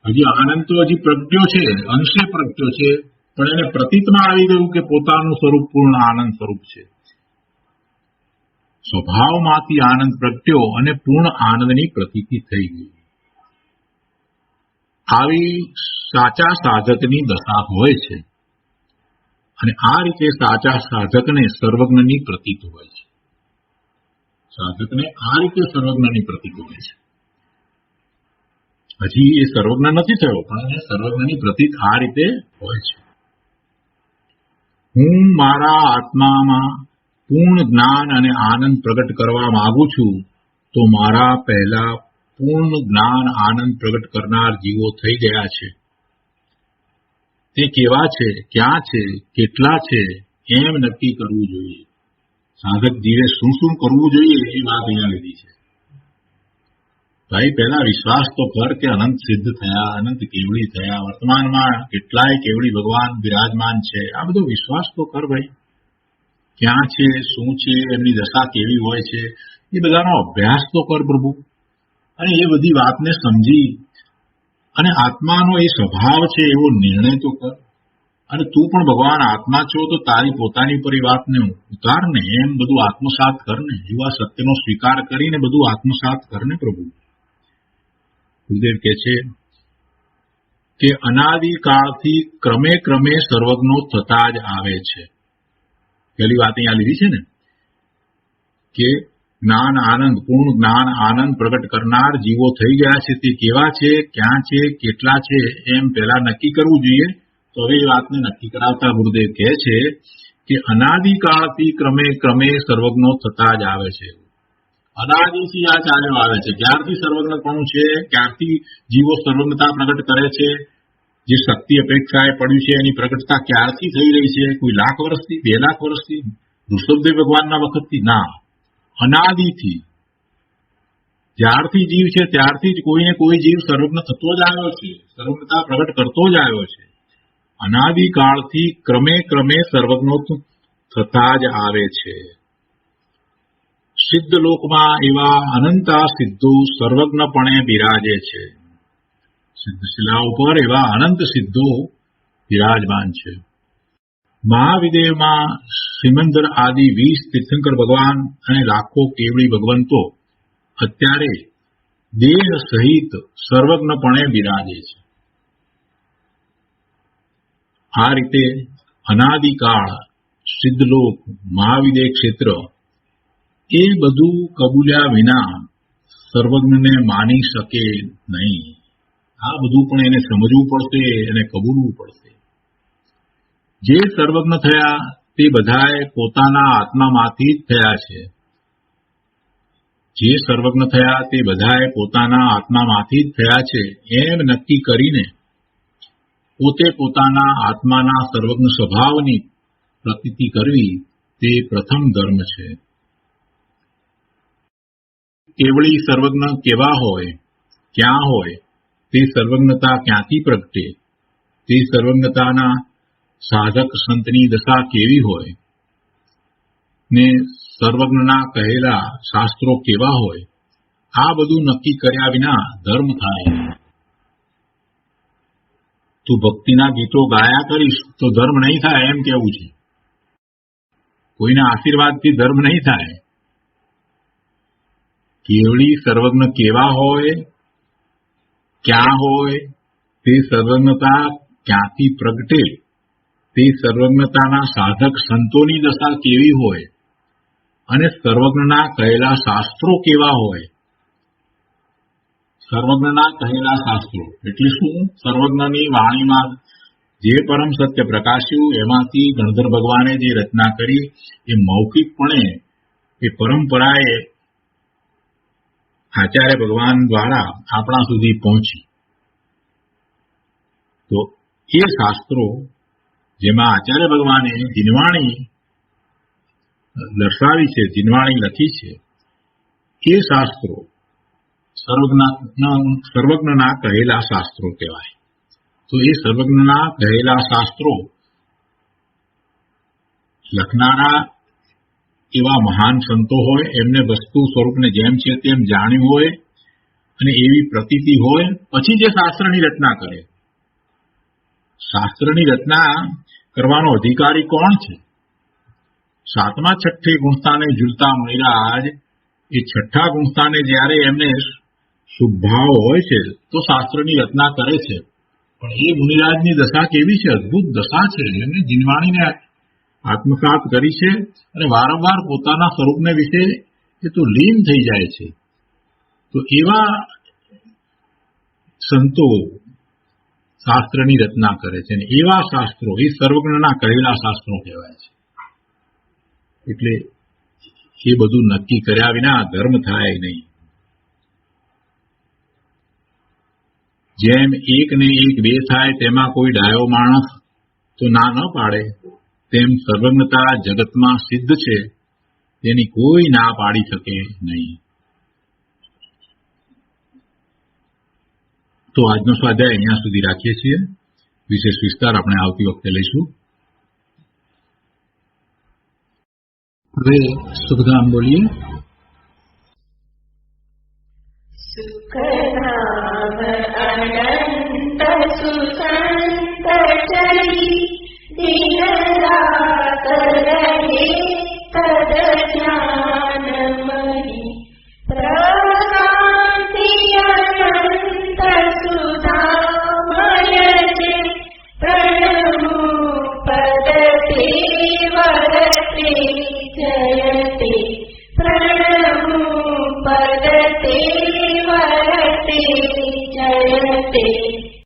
હજી આનંદ તો હજી પ્રગટ્યો છે, અંશે પ્રગટ્યો છે, પણ એને પ્રતીતમાં આવી ગયું કે પોતાનું સ્વરૂપ પૂર્ણ આનંદ સ્વરૂપ છે. સ્વભાવમાંથી આનંદ પ્રગટ્યો અને પૂર્ણ આનંદની પ્રતીતિ થઈ ગઈ. આવી સાચા સાધકની દશા હોય છે અને આ રીતે સાચા સાધકને સર્વજ્ઞની પ્રતીત હોય છે. સાધકને આ રીતે સર્વજ્ઞની પ્રતીત હોય છે. હજી એ સર્વજ્ઞ નથી થયો પણ એને સર્વજ્ઞની પ્રતીત આ રીતે હોય છે. હું મારા આત્મામાં પૂર્ણ જ્ઞાન અને આનંદ પ્રગટ કરવા માંગુ છું તો મારા પહેલા પૂર્ણ જ્ઞાન આનંદ પ્રગટ કરનાર જીવો થઈ ગયા છે. તે કેવા છે, ક્યાં છે, કેટલા છે એમ નક્કી કરવું જોઈએ. સાધક જીવે શું શું કરવું જોઈએ એ વાત અહીંયા લીધી છે. ભાઈ પહેલા વિશ્વાસ તો કર કે અનંત સિદ્ધ થયા, અનંત કેવડી થયા, વર્તમાનમાં કેટલાય કેવડી ભગવાન બિરાજમાન છે. આ બધો વિશ્વાસ તો કર ભાઈ. ક્યાં છે, શું છે, એમની દશા કેવી હોય છે એ બધાનો અભ્યાસ તો કર પ્રભુ. અને એ બધી વાતને સમજી અને આત્માનો એ સ્વભાવ છે એવો નિર્ણય તો કર. અને તું પણ ભગવાન આત્મા છો તો તારી પોતાની પર એ વાતને ઉતાર ને, એમ બધું આત્મસાત કર ને. એવા સત્યનો સ્વીકાર કરીને બધું આત્મસાત કર ને પ્રભુ. ગુરુદેવ કહે છે કે અનાદિકાળથી ક્રમે ક્રમે સર્વજ્ઞો થતા જ આવે છે. પહેલી વાત અહીંયા લીધી છે ને કે જ્ઞાન આનંદ, પૂર્ણ જ્ઞાન આનંદ પ્રગટ કરનાર જીવો થઈ ગયા છે. તે કેવા છે, ક્યાં છે, કેટલા છે, એમ પહેલા નક્કી કરવું જોઈએ. તો હવે એ વાતને નક્કી કરાવતા ગુરુદેવ કહે છે કે અનાદિકાળથી ક્રમે ક્રમે સર્વજ્ઞો થતા જ આવે છે. અનાદિથી આ ચાલ્યો આવે છે. ક્યારથી સર્વજ્ઞપણું છે, ક્યારથી જીવો સર્વજ્ઞતા પ્રગટ કરે છે, જે શક્તિ અપેક્ષાએ પડ્યું છે એની પ્રગટતા ક્યારથી થઈ રહી છે? કોઈ લાખ વર્ષથી, 2 લાખ વર્ષથી, ઋષભદેવ ભગવાનના વખતથી? ના, અનાદિથી. જ્યારથી જીવ છે ત્યારથી જ કોઈને કોઈ જીવ સર્વજ્ઞ થતો જ આવ્યો છે, સર્વજ્ઞતા પ્રગટ કરતો જ આવ્યો છે. અનાદિકાળથી ક્રમે ક્રમે સર્વજ્ઞો થતા જ આવે છે. સિદ્ધ લોકમાં એવા અનંતા સિદ્ધો સર્વજ્ઞપણે બિરાજે છે. સિદ્ધ શિલા ઉપર એવા અનંત સિદ્ધો બિરાજમાન છે. મહાવિદેવમાં સિમંદર આદિ 20 તીર્થંકર ભગવાન અને લાખો કેવડી ભગવંતો અત્યારે દેહ સહિત સર્વજ્ઞપણે બિરાજે છે. આ રીતે અનાદિકાળ સિદ્ધલોક, મહાવિદેવ ક્ષેત્ર એ બધું કબૂલ્યા વિના સર્વજ્ઞને માની શકે નહીં. આ બધું પણ એને સમજવું પડશે, એને કબૂલવું પડશે. જે સર્વજ્ઞ થયા તે બધાએ પોતાના આત્મામાંથી જ થયા છે. જે સર્વજ્ઞ થયા તે બધાએ પોતાના આત્મામાંથી જ થયા છે એમ નક્કી કરીને પોતે પોતાના આત્માના સર્વજ્ઞ સ્વભાવની પ્રતીતિ કરવી તે પ્રથમ ધર્મ છે. કેવળી સર્વજ્ઞ કેવા હોય, ક્યાં હોય, તે સર્વજ્ઞતા ક્યાંથી પ્રગટે, તે સર્વજ્ઞતાના સાધક સંતની દશા કેવી હોય ને સર્વજ્ઞના કહેલા શાસ્ત્રો કેવા હોય, આ બધું નક્કી કર્યા વિના ધર્મ થાય. તું ભક્તિના ગીતો ગાયા કરીશ તો ધર્મ નહીં થાય એમ કેવું છે. કોઈના આશીર્વાદથી ધર્મ નહીં થાય. કેવળી સર્વજ્ઞ કેવા હોય, ક્યાં હોય, તે સર્વજ્ઞતા ક્યાંથી પ્રગટે, તે સર્વજ્ઞતાના સાધક સંતોની દશા કેવી હોય અને સર્વજ્ઞના કહેલા શાસ્ત્રો કેવા હોય. સર્વજ્ઞના કહેલા શાસ્ત્રો એટલે શું? સર્વજ્ઞની વાણીમાં જે પરમ સત્ય પ્રકાશ્યું એમાંથી ગણધર ભગવાને જે રચના કરી એ મૌખિકપણે એ પરંપરાએ આચાર્ય ભગવાન દ્વારા આપણા સુધી પહોંચી. તો એ શાસ્ત્રો જેમાં આચાર્ય ભગવાને જીનવાણી દર્શાવી છે, જીનવાણી લખી છે, એ શાસ્ત્રો સર્વજ્ઞના કહેલા શાસ્ત્રો કહેવાય. તો એ સર્વજ્ઞના કહેલા શાસ્ત્રો લખનારા એવા મહાન સંતો હોય, એમને વસ્તુ સ્વરૂપને જેમ છે તેમ જાણ્યું હોય અને એવી પ્રતીતિ હોય, પછી જે શાસ્ત્રની રચના કરે. શાસ્ત્રની રચના કરવાનો અધિકારી કોણ છે? 7મા 6ઠે ગુણસ્થાને ઝૂલતા મુનિરાજ એ 6ઠા ગુણસ્થાને જ્યારે એમને શુભભાવ હોય છે તો શાસ્ત્રની રચના કરે છે. પણ એ મુનિરાજની દશા કેવી છે? અદભુત દશા છે. એમને જીનવાણીને આત્મસાત કરી છે અને વારંવાર પોતાના સ્વરૂપને વિશે એ તો લીન થઈ જાય છે. તો એવા સંતો શાસ્ત્રની રચના કરે છે અને એવા શાસ્ત્રો એ સર્વજ્ઞના કહેલા શાસ્ત્રો કહેવાય છે. એટલે એ બધું નક્કી કર્યા વિના ધર્મ થાય નહીં. જેમ 1 ને 1 2 થાય તેમાં કોઈ ડાયો માણસ તો ના ન પાડે, તેમ સર્વજ્ઞતા જગતમાં સિદ્ધ છે તેની કોઈ ના પાડી શકે નહીં. તો આજનો સ્વાધ્યાય અહીંયા સુધી રાખીએ છીએ. વિશેષ વિસ્તાર આપણે આવતી વખતે લઈશું. હવે સુખધામ બોલીએ. સુખધામ અનંત સુસંત ચરી દિન રાત રહે તદ જ્ઞાન